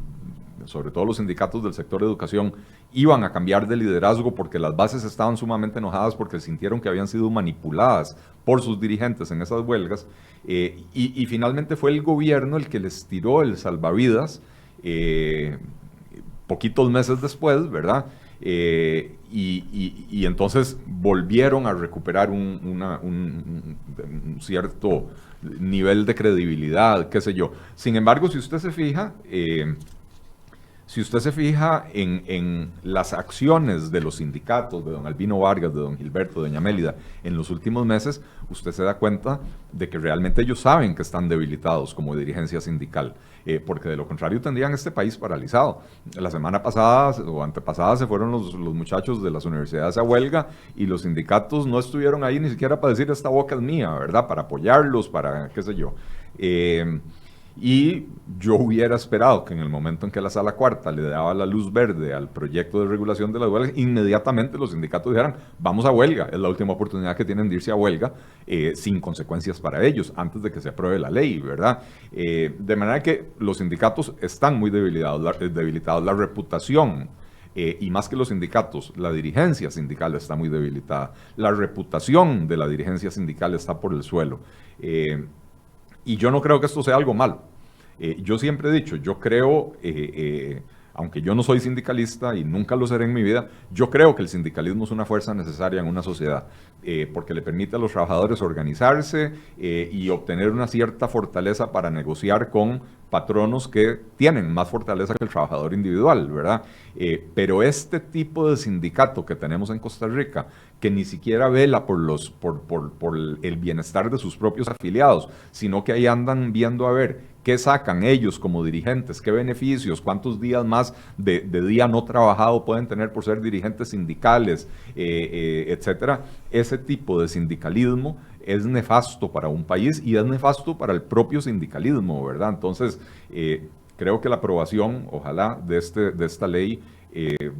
sobre todo los sindicatos del sector de educación iban a cambiar de liderazgo porque las bases estaban sumamente enojadas porque sintieron que habían sido manipuladas por sus dirigentes en esas huelgas, y finalmente fue el gobierno el que les tiró el salvavidas poquitos meses después, ¿verdad? Y entonces volvieron a recuperar un cierto nivel de credibilidad, qué sé yo. Sin embargo, si usted se fija en las acciones de los sindicatos, de don Albino Vargas, de don Gilberto, de doña Mélida, en los últimos meses, usted se da cuenta de que realmente ellos saben que están debilitados como dirigencia sindical, porque de lo contrario tendrían este país paralizado. La semana pasada o antepasada se fueron los muchachos de las universidades a huelga y los sindicatos no estuvieron ahí ni siquiera para decir esta boca es mía, ¿verdad? Para apoyarlos, para qué sé yo. Y yo hubiera esperado que en el momento en que la Sala Cuarta le daba la luz verde al proyecto de regulación de las huelgas, inmediatamente los sindicatos dijeran, vamos a huelga, es la última oportunidad que tienen de irse a huelga, sin consecuencias para ellos, antes de que se apruebe la ley, ¿verdad? De manera que los sindicatos están muy debilitados, la reputación, y más que los sindicatos, la dirigencia sindical está muy debilitada, la reputación de la dirigencia sindical está por el suelo. Y yo no creo que esto sea algo malo. Yo siempre he dicho, yo creo, aunque yo no soy sindicalista y nunca lo seré en mi vida, yo creo que el sindicalismo es una fuerza necesaria en una sociedad, porque le permite a los trabajadores organizarse y obtener una cierta fortaleza para negociar con patronos que tienen más fortaleza que el trabajador individual, ¿verdad? Pero este tipo de sindicato que tenemos en Costa Rica, que ni siquiera vela por el bienestar de sus propios afiliados, sino que ahí andan viendo a ver qué sacan ellos como dirigentes, qué beneficios, cuántos días más de día no trabajado pueden tener por ser dirigentes sindicales, etcétera. Ese tipo de sindicalismo es nefasto para un país y es nefasto para el propio sindicalismo, ¿verdad? Entonces, creo que la aprobación, ojalá, de esta ley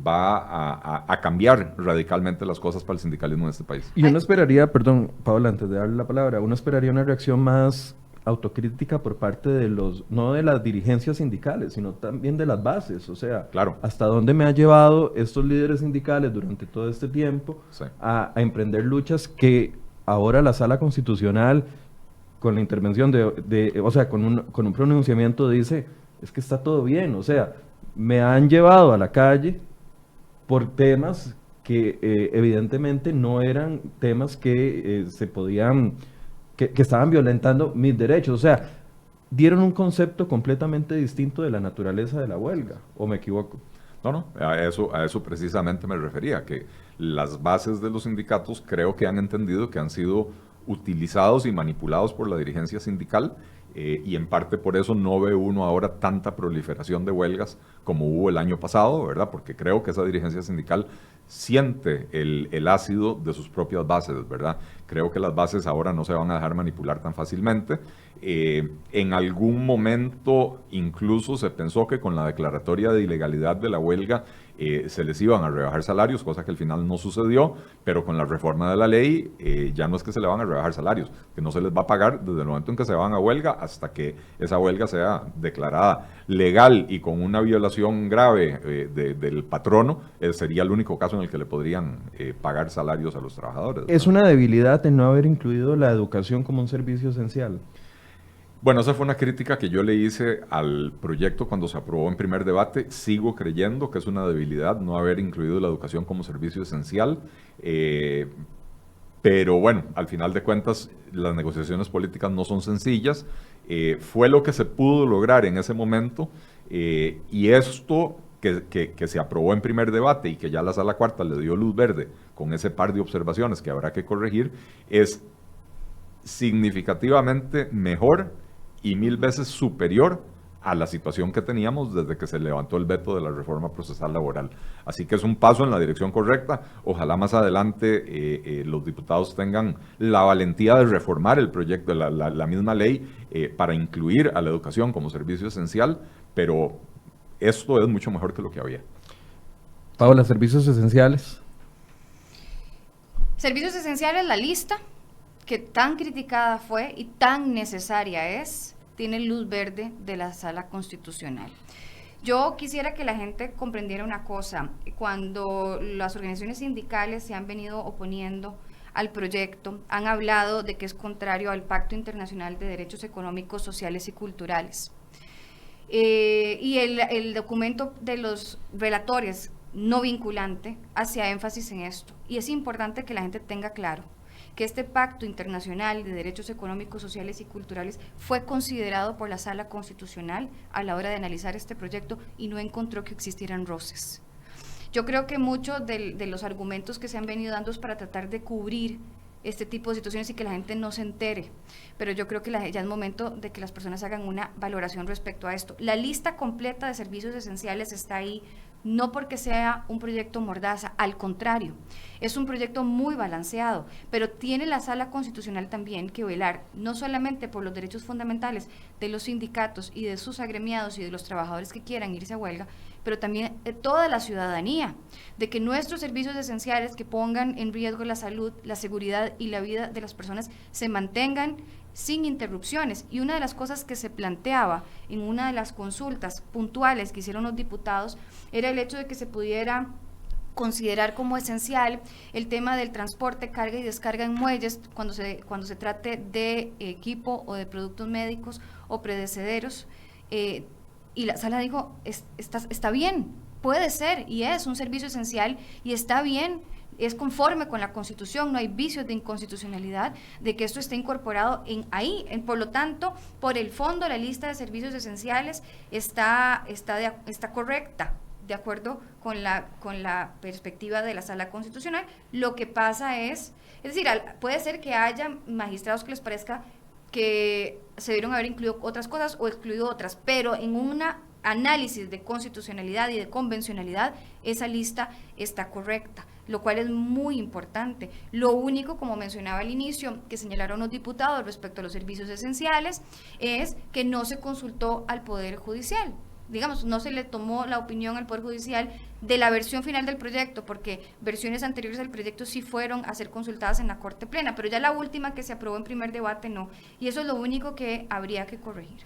va a cambiar radicalmente las cosas para el sindicalismo en este país. Y uno esperaría, perdón, Paola, antes de darle la palabra, uno esperaría una reacción más autocrítica por parte de no de las dirigencias sindicales, sino también de las bases. O sea, claro, hasta dónde me ha llevado estos líderes sindicales durante todo este tiempo sí, a emprender luchas que ahora la Sala Constitucional, con la intervención o sea, con un pronunciamiento dice, es que está todo bien. O sea, me han llevado a la calle por temas que evidentemente no eran temas que se podían, que estaban violentando mis derechos. O sea, dieron un concepto completamente distinto de la naturaleza de la huelga, ¿o me equivoco? No, a eso precisamente me refería, que las bases de los sindicatos creo que han entendido que han sido utilizados y manipulados por la dirigencia sindical, y en parte por eso no ve uno ahora tanta proliferación de huelgas como hubo el año pasado, ¿verdad? Porque creo que esa dirigencia sindical siente el ácido de sus propias bases, ¿verdad? Creo que las bases ahora no se van a dejar manipular tan fácilmente. En algún momento incluso se pensó que con la declaratoria de ilegalidad de la huelga se les iban a rebajar salarios, cosa que al final no sucedió, pero con la reforma de la ley ya no es que se le van a rebajar salarios, que no se les va a pagar desde el momento en que se van a huelga hasta que esa huelga sea declarada legal y con una violación grave del patrono, sería el único caso en el que le podrían pagar salarios a los trabajadores, ¿verdad? Es una debilidad en no haber incluido la educación como un servicio esencial. Bueno, esa fue una crítica que yo le hice al proyecto cuando se aprobó en primer debate. Sigo creyendo que es una debilidad no haber incluido la educación como servicio esencial, pero bueno, al final de cuentas las negociaciones políticas no son sencillas. Fue lo que se pudo lograr en ese momento, y esto que se aprobó en primer debate y que ya la Sala Cuarta le dio luz verde con ese par de observaciones que habrá que corregir, es significativamente mejor y 1000 veces superior a la situación que teníamos desde que se levantó el veto de la reforma procesal laboral. Así que es un paso en la dirección correcta. Ojalá más adelante los diputados tengan la valentía de reformar el proyecto, la misma ley, para incluir a la educación como servicio esencial, pero esto es mucho mejor que lo que había. Paola, servicios esenciales. Servicios esenciales, la lista que tan criticada fue y tan necesaria es, tiene luz verde de la Sala Constitucional. Yo quisiera que la gente comprendiera una cosa. Cuando las organizaciones sindicales se han venido oponiendo al proyecto, han hablado de que es contrario al Pacto Internacional de Derechos Económicos, Sociales y Culturales. Y el documento de los relatores no vinculante hacía énfasis en esto. Y es importante que la gente tenga claro que este pacto internacional de derechos económicos, sociales y culturales fue considerado por la Sala Constitucional a la hora de analizar este proyecto y no encontró que existieran roces. Yo creo que muchos de los argumentos que se han venido dando es para tratar de cubrir este tipo de situaciones y que la gente no se entere, pero yo creo que ya es momento de que las personas hagan una valoración respecto a esto. La lista completa de servicios esenciales está ahí, no porque sea un proyecto mordaza, al contrario, es un proyecto muy balanceado, pero tiene la Sala Constitucional también que velar no solamente por los derechos fundamentales de los sindicatos y de sus agremiados y de los trabajadores que quieran irse a huelga, pero también de toda la ciudadanía, de que nuestros servicios esenciales que pongan en riesgo la salud, la seguridad y la vida de las personas se mantengan sin interrupciones. Y una de las cosas que se planteaba en una de las consultas puntuales que hicieron los diputados era el hecho de que se pudiera considerar como esencial el tema del transporte, carga y descarga en muelles cuando se trate de equipo o de productos médicos o predecederos. Y la sala dijo, está bien, puede ser y es un servicio esencial y está bien, es conforme con la Constitución, no hay vicios de inconstitucionalidad de que esto esté incorporado ahí. Por lo tanto, por el fondo, la lista de servicios esenciales está correcta, de acuerdo con la perspectiva de la Sala Constitucional. Lo que pasa es decir, puede ser que haya magistrados que les parezca que se debieron haber incluido otras cosas o excluido otras, pero en un análisis de constitucionalidad y de convencionalidad, esa lista está correcta, lo cual es muy importante. Lo único, como mencionaba al inicio, que señalaron los diputados respecto a los servicios esenciales, es que no se consultó al Poder Judicial. Digamos, no se le tomó la opinión al Poder Judicial de la versión final del proyecto, porque versiones anteriores del proyecto sí fueron a ser consultadas en la Corte Plena, pero ya la última que se aprobó en primer debate no, y eso es lo único que habría que corregir.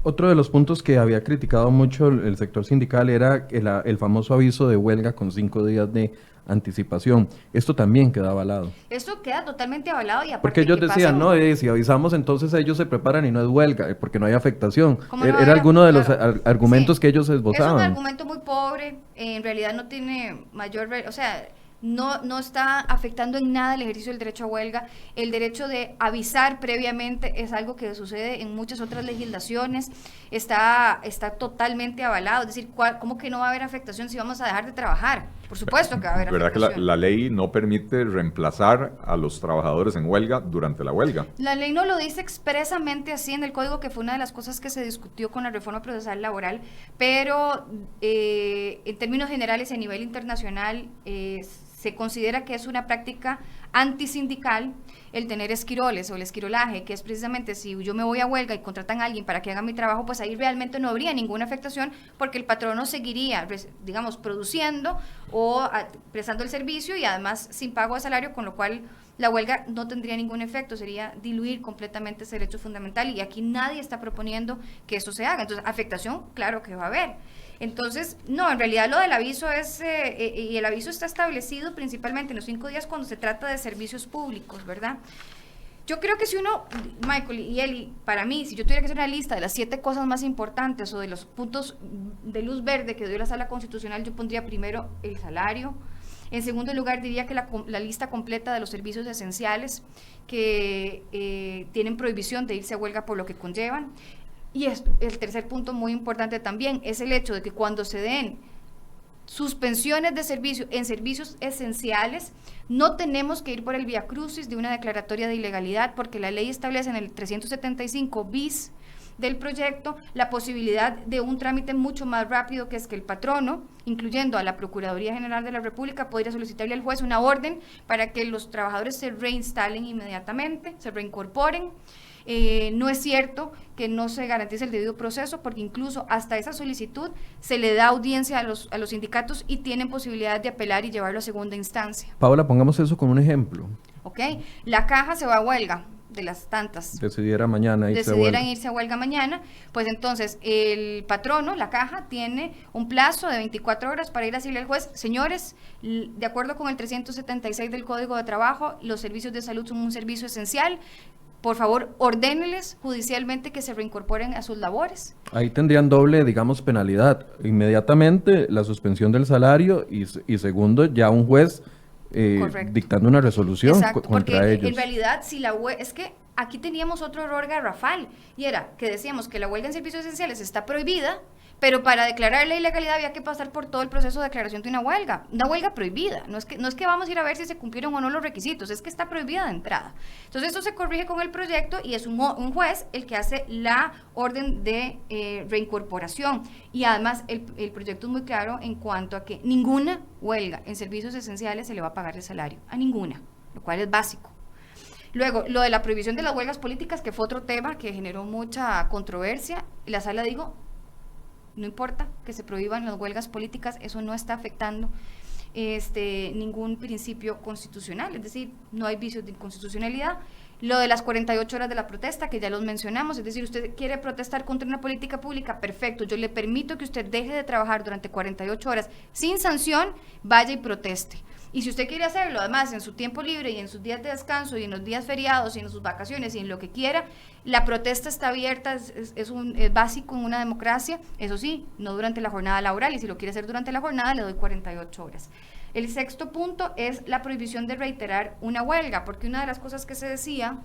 Otro de los puntos que había criticado mucho el sector sindical era el famoso aviso de huelga con 5 días de anticipación. Esto también queda avalado. Esto queda totalmente avalado y aparte porque ellos decían, no, si avisamos entonces ellos se preparan y no es huelga, porque no hay afectación. Era alguno de los argumentos que ellos esbozaban. Es un argumento muy pobre, en realidad no tiene mayor, o sea, no está afectando en nada el ejercicio del derecho a huelga. El derecho de avisar previamente es algo que sucede en muchas otras legislaciones, está totalmente avalado. Es decir, ¿cómo que no va a haber afectación si vamos a dejar de trabajar? Por supuesto que va a haber afectación. ¿Verdad que la ley no permite reemplazar a los trabajadores en huelga durante la huelga? La ley no lo dice expresamente así en el código, que fue una de las cosas que se discutió con la reforma procesal laboral, pero en términos generales y a nivel internacional se considera que es una práctica antisindical el tener esquiroles o el esquirolaje, que es precisamente si yo me voy a huelga y contratan a alguien para que haga mi trabajo, pues ahí realmente no habría ninguna afectación porque el patrono seguiría, digamos, produciendo o prestando el servicio y además sin pago de salario, con lo cual la huelga no tendría ningún efecto, sería diluir completamente ese derecho fundamental y aquí nadie está proponiendo que eso se haga. Entonces, afectación, claro que va a haber. Entonces, no, en realidad lo del aviso y el aviso está establecido principalmente en los 5 días cuando se trata de servicios públicos, ¿verdad? Yo creo que si uno, Michael y Eli, para mí, si yo tuviera que hacer una lista de las 7 cosas más importantes o de los puntos de luz verde que dio la Sala Constitucional, yo pondría primero el salario. En segundo lugar, diría que la lista completa de los servicios esenciales que tienen prohibición de irse a huelga por lo que conllevan. Y el tercer punto muy importante también es el hecho de que cuando se den suspensiones de servicio en servicios esenciales, no tenemos que ir por el viacrucis de una declaratoria de ilegalidad, porque la ley establece en el 375 bis del proyecto la posibilidad de un trámite mucho más rápido, que es que el patrono, incluyendo a la Procuraduría General de la República, podría solicitarle al juez una orden para que los trabajadores se reinstalen inmediatamente, se reincorporen. No es cierto que no se garantice el debido proceso, porque incluso hasta esa solicitud se le da audiencia a los sindicatos y tienen posibilidad de apelar y llevarlo a segunda instancia. Paola, pongamos eso como un ejemplo. Ok, la caja se va a huelga, de las tantas decidieran irse a huelga mañana, pues entonces el patrono, la caja, tiene un plazo de 24 horas para ir a decirle al juez, señores, de acuerdo con el 376 del Código de Trabajo, los servicios de salud son un servicio esencial, por favor, ordéneles judicialmente que se reincorporen a sus labores. Ahí tendrían doble, digamos, penalidad. Inmediatamente la suspensión del salario y segundo, ya un juez dictando una resolución Exacto, contra porque ellos. en realidad, si la huelga, es que aquí teníamos otro error garrafal, y era que decíamos que la huelga en servicios esenciales está prohibida, pero para declarar la ilegalidad había que pasar por todo el proceso de declaración de una huelga prohibida. No es que vamos a ir a ver si se cumplieron o no los requisitos, es que está prohibida de entrada. Entonces esto se corrige con el proyecto y es un juez el que hace la orden de reincorporación. Y además el proyecto es muy claro en cuanto a que ninguna huelga en servicios esenciales se le va a pagar el salario, a ninguna, lo cual es básico. Luego, lo de la prohibición de las huelgas políticas, que fue otro tema que generó mucha controversia, y la sala dijo, no importa que se prohíban las huelgas políticas, eso no está afectando ningún principio constitucional, es decir, no hay vicios de inconstitucionalidad. Lo de las 48 horas de la protesta, que ya los mencionamos, es decir, usted quiere protestar contra una política pública, perfecto, yo le permito que usted deje de trabajar durante 48 horas sin sanción, vaya y proteste. Y si usted quiere hacerlo, además, en su tiempo libre y en sus días de descanso y en los días feriados y en sus vacaciones y en lo que quiera, la protesta está abierta, es básico en una democracia, eso sí, no durante la jornada laboral, y si lo quiere hacer durante la jornada, le doy 48 horas. El sexto punto es la prohibición de reiterar una huelga, porque una de las cosas que se decía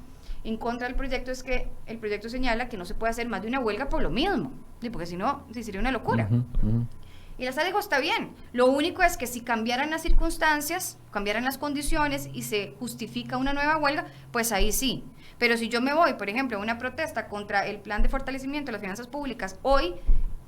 en contra del proyecto es que el proyecto señala que no se puede hacer más de una huelga por lo mismo, porque si no, sería una locura. Y la sala dijo, está bien, lo único es que si cambiaran las circunstancias, cambiaran las condiciones y se justifica una nueva huelga, pues ahí sí. Pero si yo me voy, por ejemplo, a una protesta contra el plan de fortalecimiento de las finanzas públicas hoy,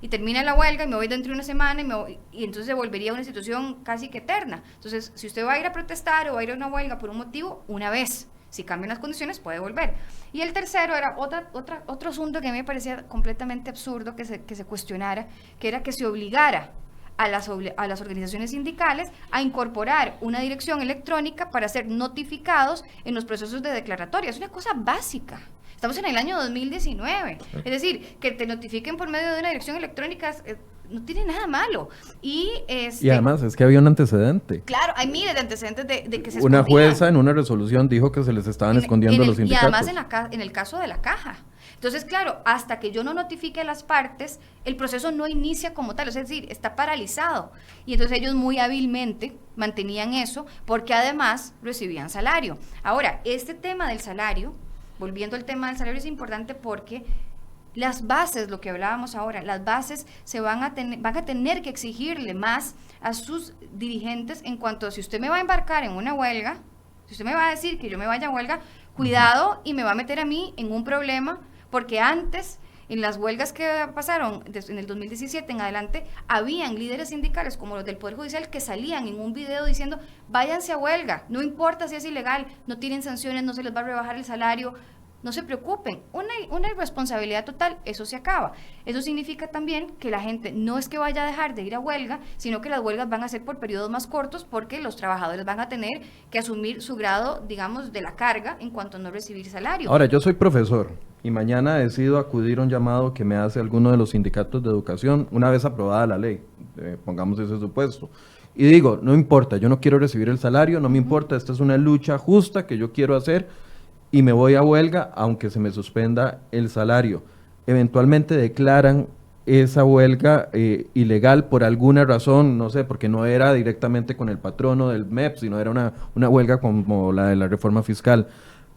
y termina la huelga y me voy dentro de una semana y entonces se volvería una situación casi que eterna. Entonces, si usted va a ir a protestar o va a ir a una huelga por un motivo, una vez. Si cambian las condiciones, puede volver. Y el tercero era otro asunto que a mí me parecía completamente absurdo que se cuestionara, que era que se obligara a las organizaciones sindicales a incorporar una dirección electrónica para ser notificados en los procesos de declaratoria. Es una cosa básica. Estamos en el año 2019. Es decir, que te notifiquen por medio de una dirección electrónica no tiene nada malo. Y además es que había un antecedente. Claro, hay miles de antecedentes de que se Una escondían. Jueza en una resolución dijo que se les estaban escondiendo los sindicatos. Y además en el caso de la caja. Entonces, claro, hasta que yo no notifique a las partes, el proceso no inicia como tal, es decir, está paralizado. Y entonces ellos muy hábilmente mantenían eso porque además recibían salario. Ahora, este tema del salario, volviendo al tema del salario, es importante porque las bases, lo que hablábamos ahora, las bases van a tener que exigirle más a sus dirigentes en cuanto a si usted me va a embarcar en una huelga, si usted me va a decir que yo me vaya a huelga, cuidado y me va a meter a mí en un problema, porque antes, en las huelgas que pasaron en el 2017 en adelante, habían líderes sindicales como los del Poder Judicial que salían en un video diciendo, váyanse a huelga, no importa si es ilegal, no tienen sanciones, no se les va a rebajar el salario, no se preocupen, una irresponsabilidad total, eso se acaba. Eso significa también que la gente no es que vaya a dejar de ir a huelga, sino que las huelgas van a ser por periodos más cortos porque los trabajadores van a tener que asumir su grado, digamos, de la carga en cuanto a no recibir salario. Ahora, yo soy profesor y mañana decido acudir a un llamado que me hace alguno de los sindicatos de educación, una vez aprobada la ley, pongamos ese supuesto. Y digo, no importa, yo no quiero recibir el salario, no me importa, esta es una lucha justa que yo quiero hacer, y me voy a huelga aunque se me suspenda el salario. Eventualmente declaran esa huelga ilegal por alguna razón, no sé, porque no era directamente con el patrono del MEP, sino era una huelga como la de la reforma fiscal.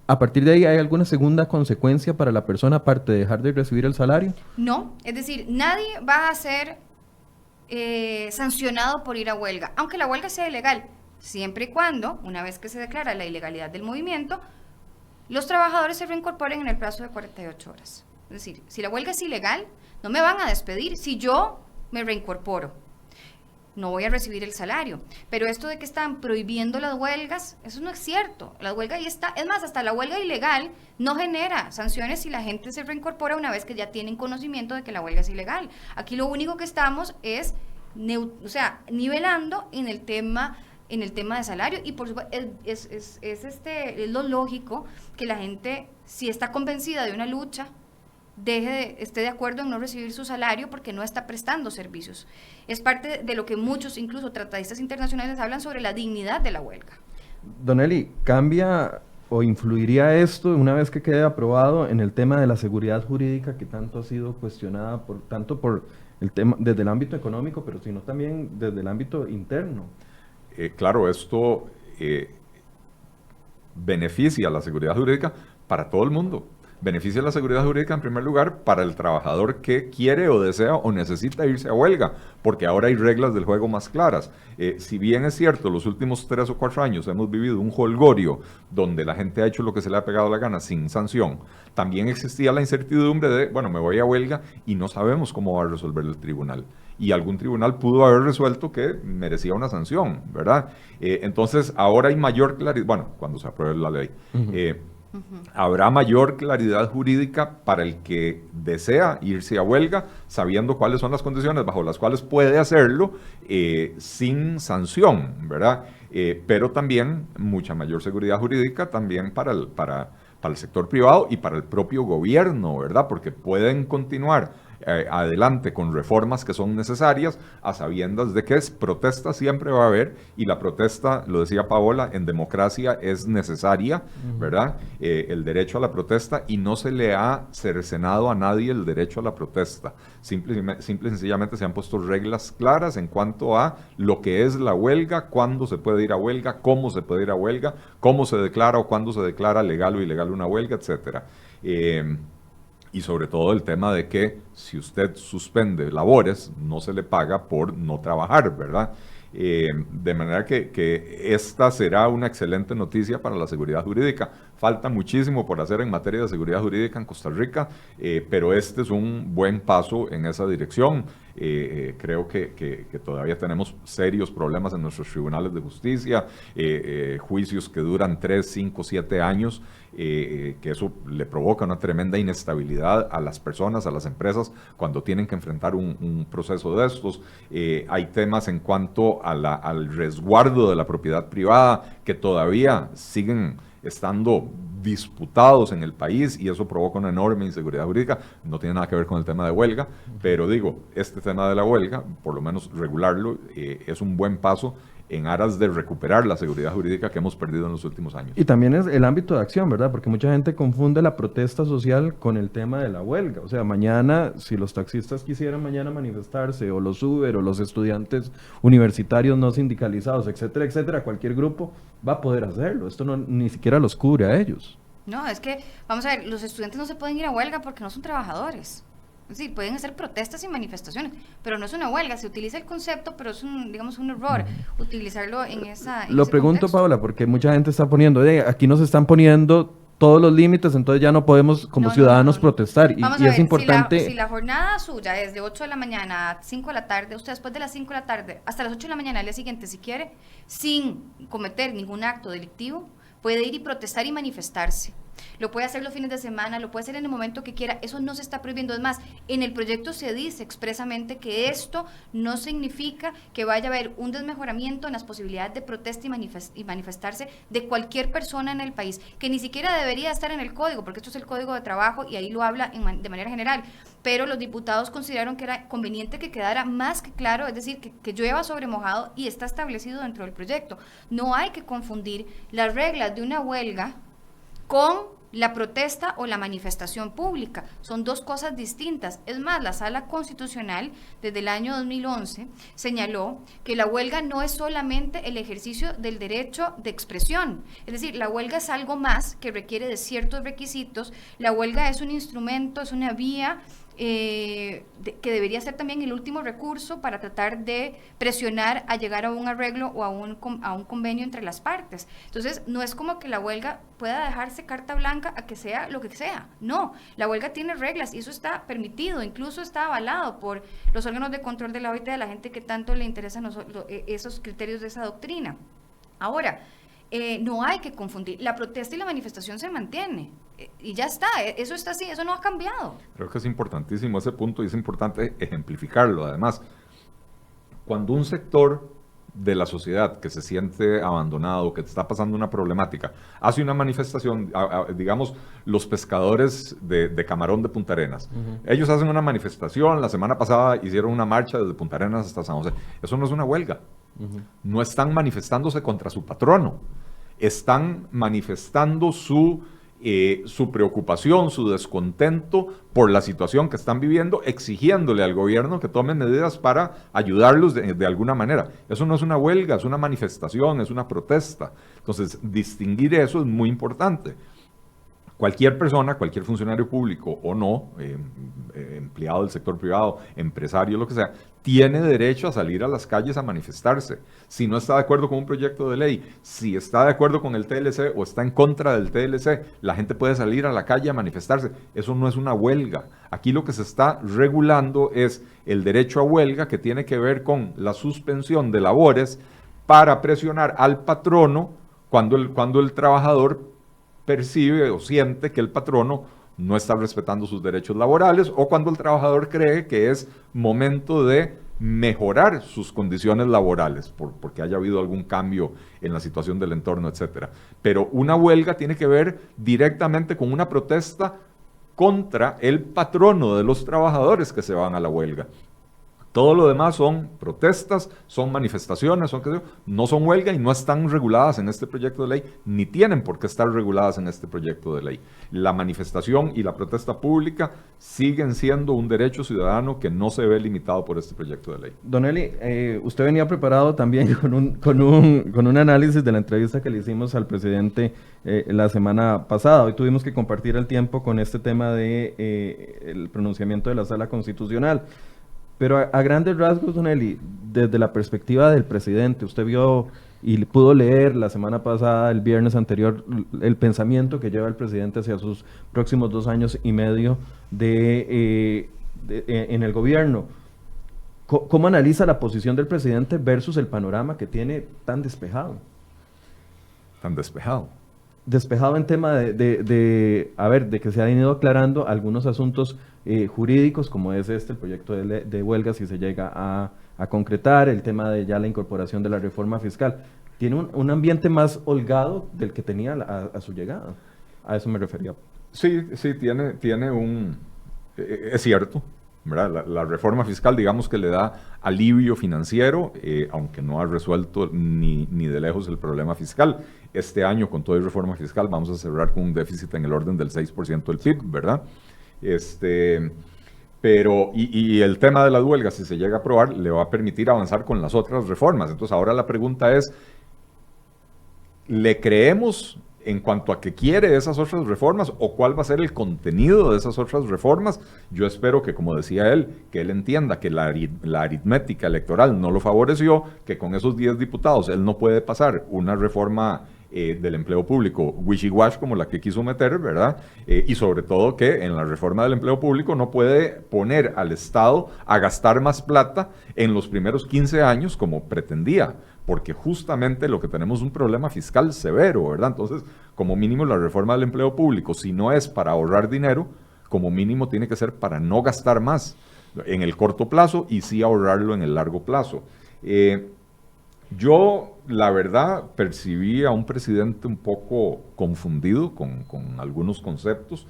¿A partir de ahí hay alguna segunda consecuencia para la persona aparte de dejar de recibir el salario? No, es decir, nadie va a ser sancionado por ir a huelga, aunque la huelga sea ilegal, siempre y cuando, una vez que se declara la ilegalidad del movimiento, los trabajadores se reincorporen en el plazo de 48 horas. Es decir, si la huelga es ilegal, no me van a despedir si yo me reincorporo. No voy a recibir el salario. Pero esto de que están prohibiendo las huelgas, eso no es cierto. La huelga ahí está. Es más, hasta la huelga ilegal no genera sanciones si la gente se reincorpora una vez que ya tienen conocimiento de que la huelga es ilegal. Aquí lo único que estamos es nivelando en el tema de salario, y por supuesto es lo lógico que la gente, si está convencida de una lucha, esté de acuerdo en no recibir su salario porque no está prestando servicios. Es parte de lo que muchos, incluso tratadistas internacionales, hablan sobre la dignidad de la huelga. Don Eli, ¿cambia o influiría esto, una vez que quede aprobado, en el tema de la seguridad jurídica que tanto ha sido cuestionada tanto por el tema desde el ámbito económico, pero sino también desde el ámbito interno? Claro, esto beneficia a la seguridad jurídica para todo el mundo. Beneficia la seguridad jurídica en primer lugar para el trabajador que quiere o desea o necesita irse a huelga, porque ahora hay reglas del juego más claras. Si bien es cierto, los últimos 3 o 4 años hemos vivido un jolgorio donde la gente ha hecho lo que se le ha pegado la gana sin sanción, también existía la incertidumbre de, bueno, me voy a huelga y no sabemos cómo va a resolver el tribunal. Y algún tribunal pudo haber resuelto que merecía una sanción, ¿verdad? Entonces, ahora hay mayor claridad, bueno, cuando se apruebe la ley, habrá mayor claridad jurídica para el que desea irse a huelga, sabiendo cuáles son las condiciones bajo las cuales puede hacerlo sin sanción, ¿verdad? Pero también mucha mayor seguridad jurídica también para el sector privado y para el propio gobierno, ¿verdad? Porque pueden continuar adelante con reformas que son necesarias, a sabiendas de que protesta siempre va a haber, y la protesta, lo decía Paola, en democracia es necesaria, ¿verdad? El derecho a la protesta, y no se le ha cercenado a nadie el derecho a la protesta. Simple y sencillamente se han puesto reglas claras en cuanto a lo que es la huelga, cuándo se puede ir a huelga, cómo se puede ir a huelga, cómo se declara o cuándo se declara legal o ilegal una huelga, etcétera. Y sobre todo el tema de que si usted suspende labores, no se le paga por no trabajar, ¿verdad? De manera que esta será una excelente noticia para la seguridad jurídica. Falta muchísimo por hacer en materia de seguridad jurídica en Costa Rica, pero este es un buen paso en esa dirección. Creo que todavía tenemos serios problemas en nuestros tribunales de justicia, juicios que duran 3, 5, 7 años, que eso le provoca una tremenda inestabilidad a las personas, a las empresas, cuando tienen que enfrentar un proceso de estos. Hay temas en cuanto al resguardo de la propiedad privada que todavía siguen estando disputados en el país, y eso provoca una enorme inseguridad jurídica. No tiene nada que ver con el tema de huelga, pero digo, este tema de la huelga, por lo menos regularlo, es un buen paso en aras de recuperar la seguridad jurídica que hemos perdido en los últimos años. Y también es el ámbito de acción, ¿verdad? Porque mucha gente confunde la protesta social con el tema de la huelga. O sea, mañana, si los taxistas quisieran mañana manifestarse, o los Uber, o los estudiantes universitarios no sindicalizados, etcétera, etcétera, cualquier grupo va a poder hacerlo. Esto ni siquiera los cubre a ellos. No, es que, vamos a ver, los estudiantes no se pueden ir a huelga porque no son trabajadores. Sí, pueden hacer protestas y manifestaciones, pero no es una huelga. Se utiliza el concepto, pero es digamos, un error utilizarlo en ese Lo pregunto, contexto. Paola, porque mucha gente está poniendo, aquí nos están poniendo todos los límites, entonces ya no podemos como ciudadanos protestar. Vamos y a ver, es importante... si la jornada suya es de 8 de la mañana a 5 de la tarde, usted después de las 5 de la tarde hasta las 8 de la mañana al día siguiente, si quiere, sin cometer ningún acto delictivo, puede ir y protestar y manifestarse. Lo puede hacer los fines de semana, lo puede hacer en el momento que quiera, eso no se está prohibiendo. Es más, en el proyecto se dice expresamente que esto no significa que vaya a haber un desmejoramiento en las posibilidades de protesta y manifestarse de cualquier persona en el país, que ni siquiera debería estar en el código, porque esto es el código de trabajo y ahí lo habla de manera general, pero los diputados consideraron que era conveniente que quedara más que claro, es decir, que llueva sobre mojado, y está establecido dentro del proyecto. No hay que confundir las reglas de una huelga con la protesta o la manifestación pública. Son dos cosas distintas. Es más, la Sala Constitucional desde el año 2011 señaló que la huelga no es solamente el ejercicio del derecho de expresión. Es decir, la huelga es algo más que requiere de ciertos requisitos. La huelga es un instrumento, es una vía que debería ser también el último recurso para tratar de presionar a llegar a un arreglo o a un convenio entre las partes. Entonces, no es como que la huelga pueda dejarse carta blanca a que sea lo que sea. No, la huelga tiene reglas y eso está permitido, incluso está avalado por los órganos de control de la OIT, de la gente que tanto le interesan esos criterios de esa doctrina. Ahora, no hay que confundir, la protesta y la manifestación se mantiene. Y ya está, eso está así, eso no ha cambiado. Creo que es importantísimo ese punto, y es importante ejemplificarlo. Además, cuando un sector de la sociedad que se siente abandonado, que está pasando una problemática, hace una manifestación, digamos, los pescadores de camarón de Punta Arenas, ellos hacen una manifestación, la semana pasada hicieron una marcha desde Punta Arenas hasta San José. Eso no es una huelga, no están manifestándose contra su patrono. están manifestando su preocupación, su descontento por la situación que están viviendo, exigiéndole al gobierno que tome medidas para ayudarlos de alguna manera. Eso no es una huelga, es una manifestación, es una protesta. Entonces, distinguir eso es muy importante. Cualquier persona, cualquier funcionario público o no, empleado del sector privado, empresario, lo que sea, tiene derecho a salir a las calles a manifestarse. Si no está de acuerdo con un proyecto de ley, si está de acuerdo con el TLC o está en contra del TLC, la gente puede salir a la calle a manifestarse. Eso no es una huelga. Aquí lo que se está regulando es el derecho a huelga, que tiene que ver con la suspensión de labores para presionar al patrono cuando el trabajador percibe o siente que el patrono no está respetando sus derechos laborales, o cuando el trabajador cree que es momento de mejorar sus condiciones laborales porque haya habido algún cambio en la situación del entorno, etc. Pero una huelga tiene que ver directamente con una protesta contra el patrono de los trabajadores que se van a la huelga. Todo lo demás son protestas, son manifestaciones, no son huelga y no están reguladas en este proyecto de ley, ni tienen por qué estar reguladas en este proyecto de ley. La manifestación y la protesta pública siguen siendo un derecho ciudadano que no se ve limitado por este proyecto de ley. Don Eli, usted venía preparado también con un análisis de la entrevista que le hicimos al presidente la semana pasada. Hoy tuvimos que compartir el tiempo con este tema de el pronunciamiento de la Sala Constitucional. Pero a grandes rasgos, don Eli, desde la perspectiva del presidente, usted vio y pudo leer la semana pasada, el viernes anterior, el pensamiento que lleva el presidente hacia sus próximos 2 años y medio en el gobierno. ¿Cómo analiza la posición del presidente versus el panorama que tiene tan despejado? Tan despejado. Despejado en tema de que se han ido aclarando algunos asuntos jurídicos, como es el proyecto de huelga, si se llega a concretar, el tema de ya la incorporación de la reforma fiscal. Tiene un ambiente más holgado del que tenía a su llegada. A eso me refería. Sí, tiene un... es cierto, ¿verdad? La reforma fiscal, digamos que le da alivio financiero, aunque no ha resuelto ni de lejos el problema fiscal. Este año, con toda reforma fiscal, vamos a cerrar con un déficit en el orden del 6% del PIB, ¿verdad? Pero el tema de las huelgas, si se llega a aprobar, le va a permitir avanzar con las otras reformas. Entonces, ahora la pregunta es, ¿le creemos en cuanto a que quiere esas otras reformas o cuál va a ser el contenido de esas otras reformas? Yo espero que, como decía él, que él entienda que la aritmética electoral no lo favoreció, que con esos 10 diputados él no puede pasar una reforma del empleo público wishy-wash como la que quiso meter, ¿verdad? Y sobre todo que en la reforma del empleo público no puede poner al Estado a gastar más plata en los primeros 15 años como pretendía, porque justamente lo que tenemos es un problema fiscal severo, ¿verdad? Entonces, como mínimo la reforma del empleo público, si no es para ahorrar dinero, como mínimo tiene que ser para no gastar más en el corto plazo y sí ahorrarlo en el largo plazo. Yo, la verdad, percibí a un presidente un poco confundido con algunos conceptos.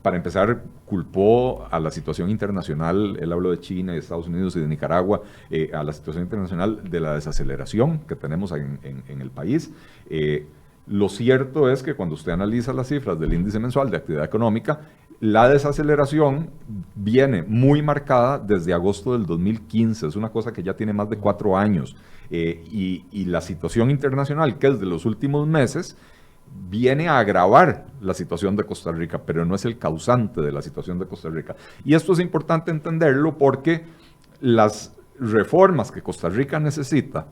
Para empezar, culpó a la situación internacional, él habló de China, de Estados Unidos y de Nicaragua, a la situación internacional de la desaceleración que tenemos en el país. Lo cierto es que cuando usted analiza las cifras del índice mensual de actividad económica, la desaceleración viene muy marcada desde agosto del 2015, es una cosa que ya tiene más de 4 años, y la situación internacional, que es de los últimos meses, viene a agravar la situación de Costa Rica, pero no es el causante de la situación de Costa Rica. Y esto es importante entenderlo porque las reformas que Costa Rica necesita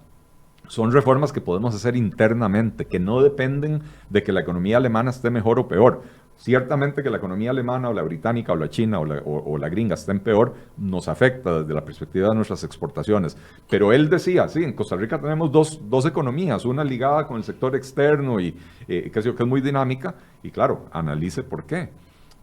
son reformas que podemos hacer internamente, que no dependen de que la economía alemana esté mejor o peor. Ciertamente que la economía alemana o la británica o la china o la gringa estén peor, nos afecta desde la perspectiva de nuestras exportaciones. Pero él decía, sí, en Costa Rica tenemos dos economías, una ligada con el sector externo y que es muy dinámica, y claro, analice por qué.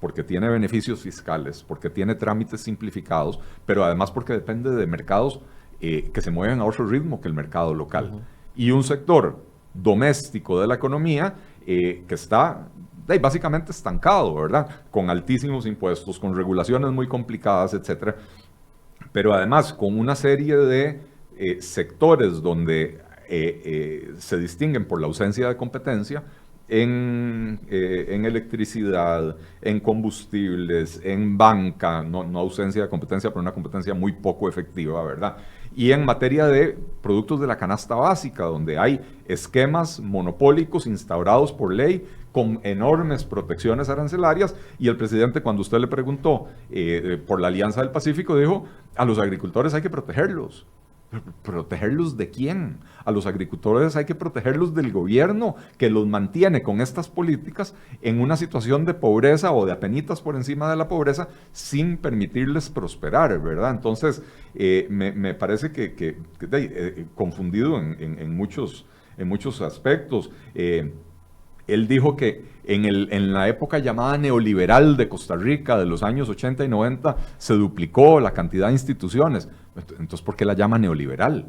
Porque tiene beneficios fiscales, porque tiene trámites simplificados, pero además porque depende de mercados que se mueven a otro ritmo que el mercado local. Y un sector doméstico de la economía que está básicamente estancado, ¿verdad? Con altísimos impuestos, con regulaciones muy complicadas, etcétera. Pero además con una serie de sectores donde se distinguen por la ausencia de competencia en electricidad, en combustibles, en banca, no ausencia de competencia, pero una competencia muy poco efectiva, ¿verdad? Y en materia de productos de la canasta básica, donde hay esquemas monopólicos instaurados por ley con enormes protecciones arancelarias, y el presidente, cuando usted le preguntó por la Alianza del Pacífico, dijo, a los agricultores hay que protegerlos. ¿Protegerlos de quién? A los agricultores hay que protegerlos del gobierno que los mantiene con estas políticas en una situación de pobreza o de apenitas por encima de la pobreza sin permitirles prosperar, ¿verdad? Entonces, me parece que confundido en muchos aspectos. Él dijo que en la época llamada neoliberal de Costa Rica, de los años 80 y 90, se duplicó la cantidad de instituciones. Entonces, ¿por qué la llama neoliberal?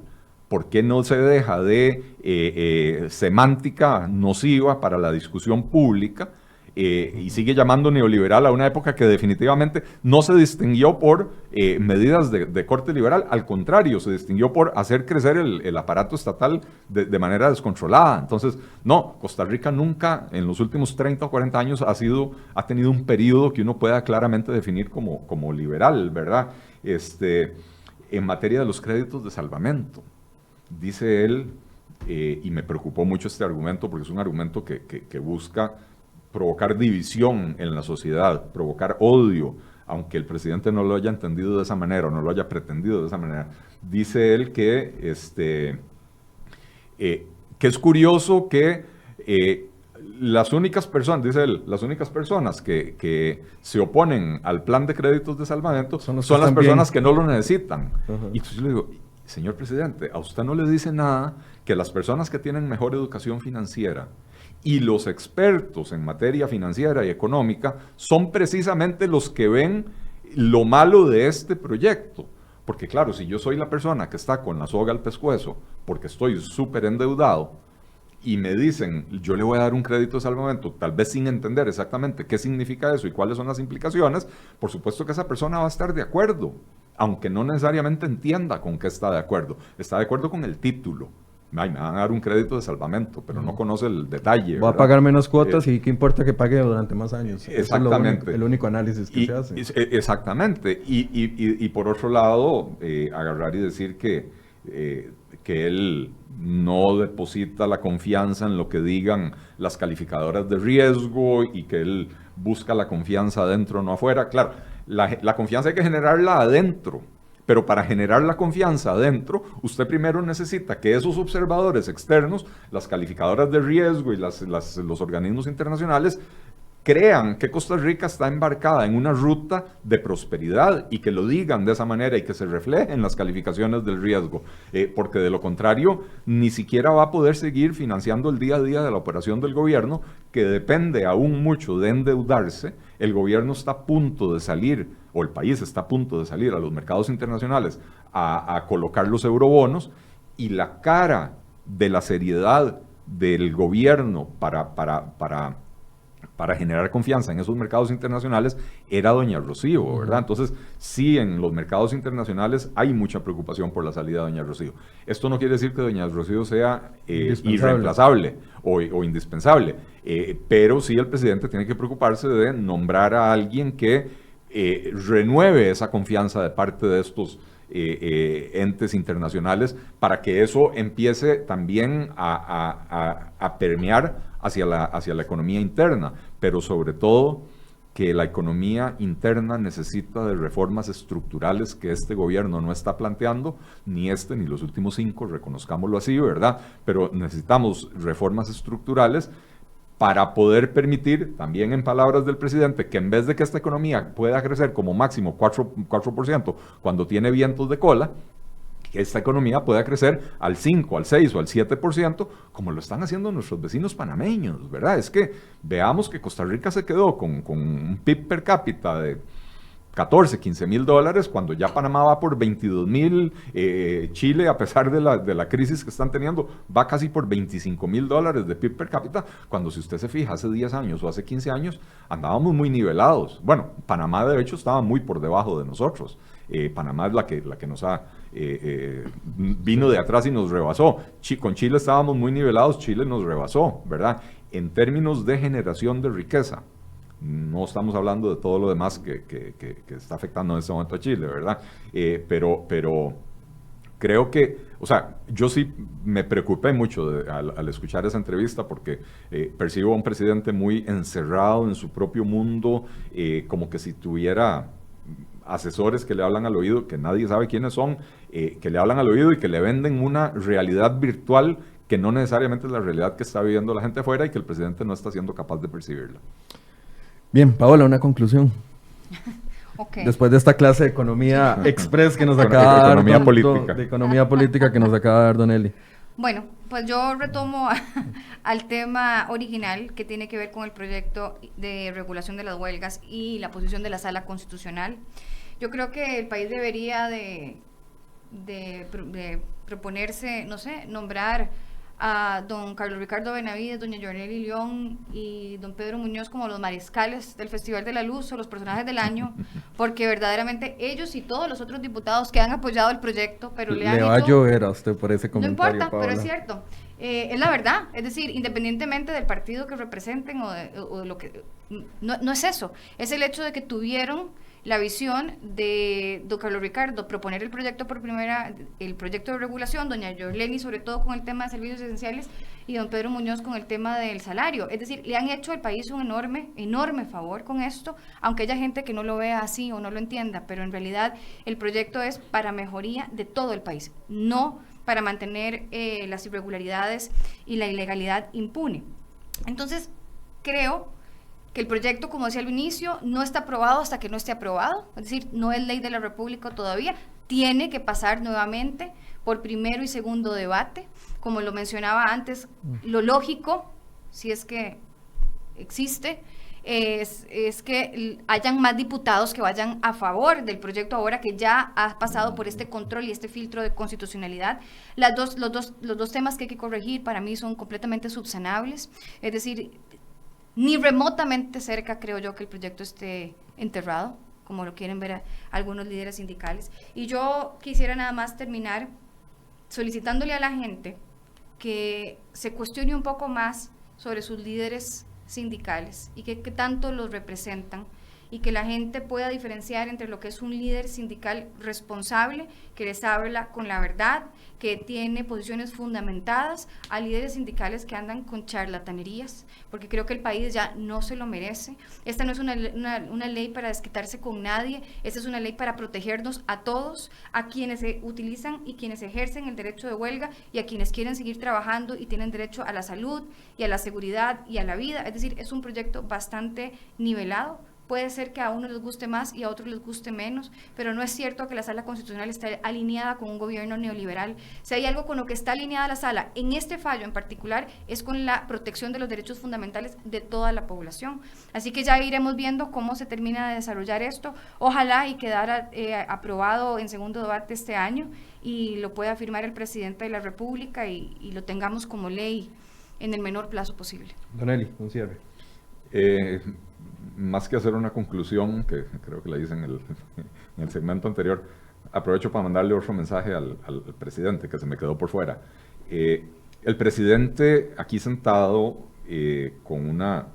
¿Por qué no se deja de semántica nociva para la discusión pública y sigue llamando neoliberal a una época que definitivamente no se distinguió por medidas de corte liberal? Al contrario, se distinguió por hacer crecer el aparato estatal de manera descontrolada. Entonces, no, Costa Rica nunca en los últimos 30 o 40 años ha tenido un periodo que uno pueda claramente definir como liberal, ¿verdad? En materia de los créditos de salvamento, dice él, y me preocupó mucho este argumento porque es un argumento que busca provocar división en la sociedad, provocar odio, aunque el presidente no lo haya entendido de esa manera o no lo haya pretendido de esa manera. Dice él que es curioso que las únicas personas, dice él, las únicas personas que se oponen al plan de créditos de salvamento son las personas que no lo necesitan. Y entonces yo le digo, señor presidente, a usted no le dice nada que las personas que tienen mejor educación financiera y los expertos en materia financiera y económica son precisamente los que ven lo malo de este proyecto. Porque claro, si yo soy la persona que está con la soga al pescuezo porque estoy súper endeudado y me dicen, yo le voy a dar un crédito de salvamento, tal vez sin entender exactamente qué significa eso y cuáles son las implicaciones, por supuesto que esa persona va a estar de acuerdo, aunque no necesariamente entienda con qué está de acuerdo. Está de acuerdo con el título. Ay, me van a dar un crédito de salvamento, pero no conoce el detalle. Va a pagar menos cuotas y qué importa que pague durante más años. Exactamente. Eso es el único análisis que se hace. Exactamente. Y por otro lado, agarrar y decir que él no deposita la confianza en lo que digan las calificadoras de riesgo y que él busca la confianza adentro, no afuera. Claro, la confianza hay que generarla adentro. Pero para generar la confianza adentro, usted primero necesita que esos observadores externos, las calificadoras de riesgo y los organismos internacionales, crean que Costa Rica está embarcada en una ruta de prosperidad y que lo digan de esa manera y que se refleje en las calificaciones del riesgo. Porque de lo contrario, ni siquiera va a poder seguir financiando el día a día de la operación del gobierno, que depende aún mucho de endeudarse. El gobierno está a punto de salir, o el país está a punto de salir a los mercados internacionales a colocar los eurobonos, y la cara de la seriedad del gobierno para generar confianza en esos mercados internacionales era doña Rocío, ¿verdad? Entonces, sí, en los mercados internacionales hay mucha preocupación por la salida de doña Rocío. Esto no quiere decir que doña Rocío sea irreemplazable o indispensable, pero sí el presidente tiene que preocuparse de nombrar a alguien que renueve esa confianza de parte de estos entes internacionales para que eso empiece también a permear hacia la economía interna, pero sobre todo que la economía interna necesita de reformas estructurales que este gobierno no está planteando, ni los últimos 5, reconozcámoslo así, ¿verdad? Pero necesitamos reformas estructurales para poder permitir, también en palabras del presidente, que en vez de que esta economía pueda crecer como máximo 4% cuando tiene vientos de cola, que esta economía pueda crecer al 5, al 6 o al 7%, como lo están haciendo nuestros vecinos panameños, ¿verdad? Es que veamos que Costa Rica se quedó con un PIB per cápita de 14, 15 mil dólares, cuando ya Panamá va por 22 mil, Chile, a pesar de la crisis que están teniendo, va casi por 25 mil dólares de PIB per cápita, cuando si usted se fija, hace 10 años o hace 15 años, andábamos muy nivelados. Bueno, Panamá de hecho estaba muy por debajo de nosotros. Panamá es la que nos ha vino de atrás y nos rebasó. Con Chile estábamos muy nivelados, Chile nos rebasó, ¿verdad? En términos de generación de riqueza. No estamos hablando de todo lo demás que está afectando en este momento a Chile, ¿verdad? Pero creo que, o sea, yo sí me preocupé mucho al escuchar esa entrevista porque percibo a un presidente muy encerrado en su propio mundo, como que si tuviera asesores que le hablan al oído, que nadie sabe quiénes son, que le hablan al oído y que le venden una realidad virtual que no necesariamente es la realidad que está viviendo la gente afuera y que el presidente no está siendo capaz de percibirla. Bien, Paola, una conclusión. Okay. Después de esta clase de economía express que nos acaba de dar economía política. de economía política que nos acaba de dar Don Eli. Bueno, pues yo retomo al tema original que tiene que ver con el proyecto de regulación de las huelgas y la posición de la Sala Constitucional. Yo creo que el país debería de proponerse, no sé, nombrar a don Carlos Ricardo Benavides, doña Yornelly León y don Pedro Muñoz como los mariscales del Festival de la Luz o los personajes del año, porque verdaderamente ellos y todos los otros diputados que han apoyado el proyecto, pero le va a llover a usted por ese comentario, no importa, Paola. pero es cierto. Es la verdad, es decir, independientemente del partido que representen o lo que... No es eso, es el hecho de que tuvieron la visión de don Carlos Ricardo proponer el proyecto el proyecto de regulación, doña Yorleni sobre todo con el tema de servicios esenciales y don Pedro Muñoz con el tema del salario. Es decir, le han hecho al país un enorme favor con esto, aunque haya gente que no lo vea así o no lo entienda, pero en realidad el proyecto es para mejoría de todo el país, no para mantener las irregularidades y la ilegalidad impune. Entonces, creo que el proyecto, como decía al inicio, no está aprobado hasta que no esté aprobado, es decir, no es ley de la República todavía, tiene que pasar nuevamente por primero y segundo debate, como lo mencionaba antes, lo lógico, si es que existe, es que hayan más diputados que vayan a favor del proyecto ahora que ya ha pasado por este control y este filtro de constitucionalidad. Los dos temas que hay que corregir para mí son completamente subsanables, es decir, ni remotamente cerca creo yo que el proyecto esté enterrado, como lo quieren ver algunos líderes sindicales. Y yo quisiera nada más terminar solicitándole a la gente que se cuestione un poco más sobre sus líderes sindicales y que tanto los representan, y que la gente pueda diferenciar entre lo que es un líder sindical responsable, que les habla con la verdad, que tiene posiciones fundamentadas, a líderes sindicales que andan con charlatanerías, porque creo que el país ya no se lo merece. Esta no es una ley para desquitarse con nadie, esta es una ley para protegernos a todos, a quienes se utilizan y quienes ejercen el derecho de huelga y a quienes quieren seguir trabajando y tienen derecho a la salud y a la seguridad y a la vida. Es decir, es un proyecto bastante nivelado. Puede ser que a unos les guste más y a otros les guste menos, pero no es cierto que la Sala Constitucional esté alineada con un gobierno neoliberal. Si hay algo con lo que está alineada la Sala, en este fallo en particular, es con la protección de los derechos fundamentales de toda la población. Así que ya iremos viendo cómo se termina de desarrollar esto. Ojalá y quedara aprobado en segundo debate este año y lo pueda firmar el presidente de la República y lo tengamos como ley en el menor plazo posible. Don Eli, un cierre. Más que hacer una conclusión, que creo que la hice en el segmento anterior, aprovecho para mandarle otro mensaje al presidente, que se me quedó por fuera. El presidente aquí sentado, con una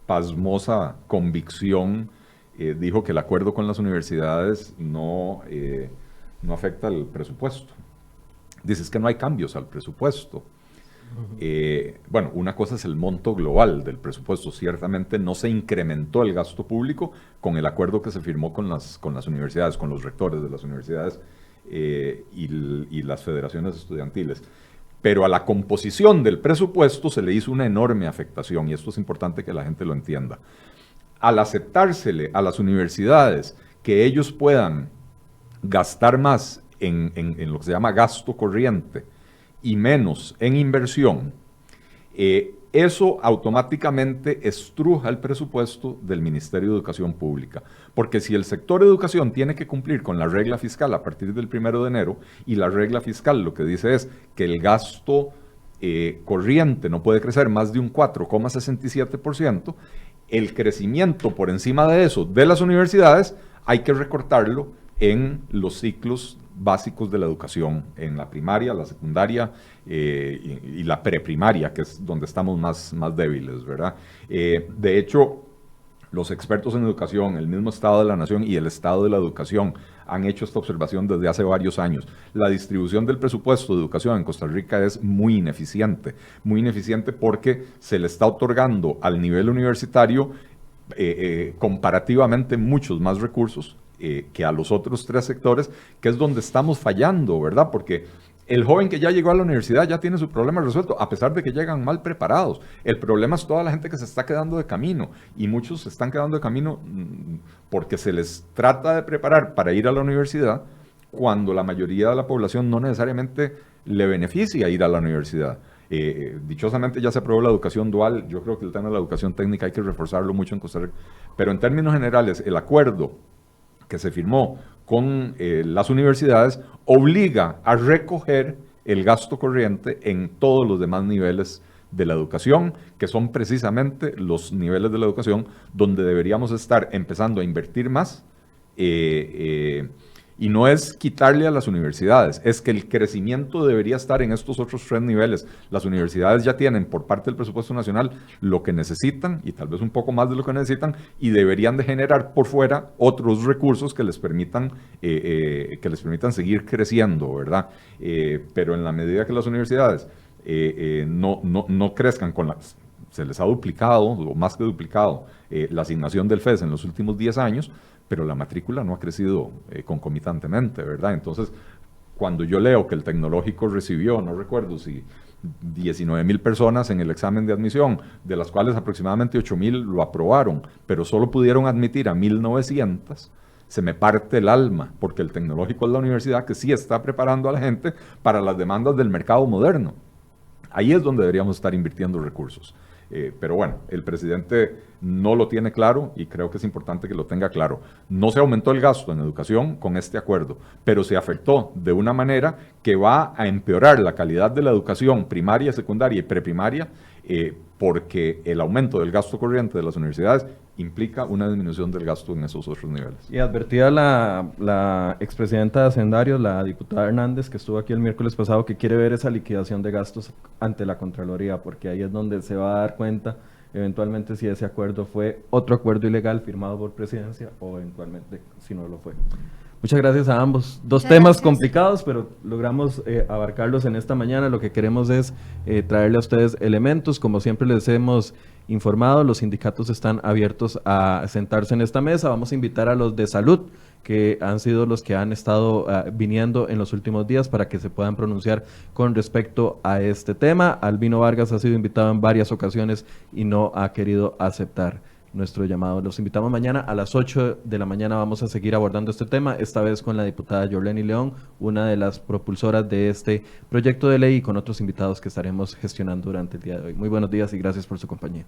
pasmosa convicción, dijo que el acuerdo con las universidades no afecta al presupuesto. Dice, es que no hay cambios al presupuesto. Bueno, una cosa es el monto global del presupuesto. Ciertamente no se incrementó el gasto público con el acuerdo que se firmó con las universidades, con los rectores de las universidades y las federaciones estudiantiles. Pero a la composición del presupuesto se le hizo una enorme afectación, y esto es importante que la gente lo entienda. Al aceptársele a las universidades que ellos puedan gastar más en lo que se llama gasto corriente, y menos en inversión, eso automáticamente estruja el presupuesto del Ministerio de Educación Pública. Porque si el sector educación tiene que cumplir con la regla fiscal a partir del 1 de enero, y la regla fiscal lo que dice es que el gasto corriente no puede crecer más de un 4,67%, el crecimiento por encima de eso de las universidades hay que recortarlo en los ciclos básicos de la educación, en la primaria, la secundaria y la preprimaria, que es donde estamos más débiles, ¿verdad? De hecho, los expertos en educación, el mismo Estado de la Nación y el Estado de la Educación han hecho esta observación desde hace varios años. La distribución del presupuesto de educación en Costa Rica es muy ineficiente porque se le está otorgando al nivel universitario comparativamente muchos más recursos que a los otros 3 sectores, que es donde estamos fallando, ¿verdad? Porque el joven que ya llegó a la universidad ya tiene su problema resuelto, a pesar de que llegan mal preparados. El problema es toda la gente que se está quedando de camino, y muchos se están quedando de camino porque se les trata de preparar para ir a la universidad, cuando la mayoría de la población no necesariamente le beneficia ir a la universidad. Dichosamente ya se aprobó la educación dual. Yo creo que el tema de la educación técnica hay que reforzarlo mucho en Costa Rica, pero en términos generales el acuerdo que se firmó con las universidades obliga a recoger el gasto corriente en todos los demás niveles de la educación, que son precisamente los niveles de la educación donde deberíamos estar empezando a invertir más, y no es quitarle a las universidades, es que el crecimiento debería estar en estos otros 3 niveles. Las universidades ya tienen por parte del presupuesto nacional lo que necesitan, y tal vez un poco más de lo que necesitan, y deberían de generar por fuera otros recursos que les permitan seguir creciendo, ¿verdad? Pero en la medida que las universidades no crezcan se les ha duplicado, o más que duplicado, la asignación del FES en los últimos 10 años, pero la matrícula no ha crecido concomitantemente, ¿verdad? Entonces, cuando yo leo que el tecnológico recibió, no recuerdo si 19,000 personas en el examen de admisión, de las cuales aproximadamente 8,000 lo aprobaron, pero solo pudieron admitir a 1,900, se me parte el alma, porque el tecnológico es la universidad que sí está preparando a la gente para las demandas del mercado moderno. Ahí es donde deberíamos estar invirtiendo recursos. Pero bueno, el presidente no lo tiene claro, y creo que es importante que lo tenga claro. No se aumentó el gasto en educación con este acuerdo, pero se afectó de una manera que va a empeorar la calidad de la educación primaria, secundaria y preprimaria, porque el aumento del gasto corriente de las universidades implica una disminución del gasto en esos otros niveles. Y advertía la expresidenta de Hacendarios, la diputada Hernández, que estuvo aquí el miércoles pasado, que quiere ver esa liquidación de gastos ante la Contraloría, porque ahí es donde se va a dar cuenta eventualmente si ese acuerdo fue otro acuerdo ilegal firmado por presidencia, o eventualmente si no lo fue. Muchas gracias a ambos. Dos temas complicados, pero logramos abarcarlos en esta mañana. Lo que queremos es traerle a ustedes elementos. Como siempre les hemos informado, los sindicatos están abiertos a sentarse en esta mesa. Vamos a invitar a los de salud, que han sido los que han estado viniendo en los últimos días, para que se puedan pronunciar con respecto a este tema. Albino Vargas ha sido invitado en varias ocasiones y no ha querido aceptar nuestro llamado. Los invitamos mañana a las 8 de la mañana. Vamos a seguir abordando este tema, esta vez con la diputada Yorleni León, una de las propulsoras de este proyecto de ley, y con otros invitados que estaremos gestionando durante el día de hoy. Muy buenos días y gracias por su compañía.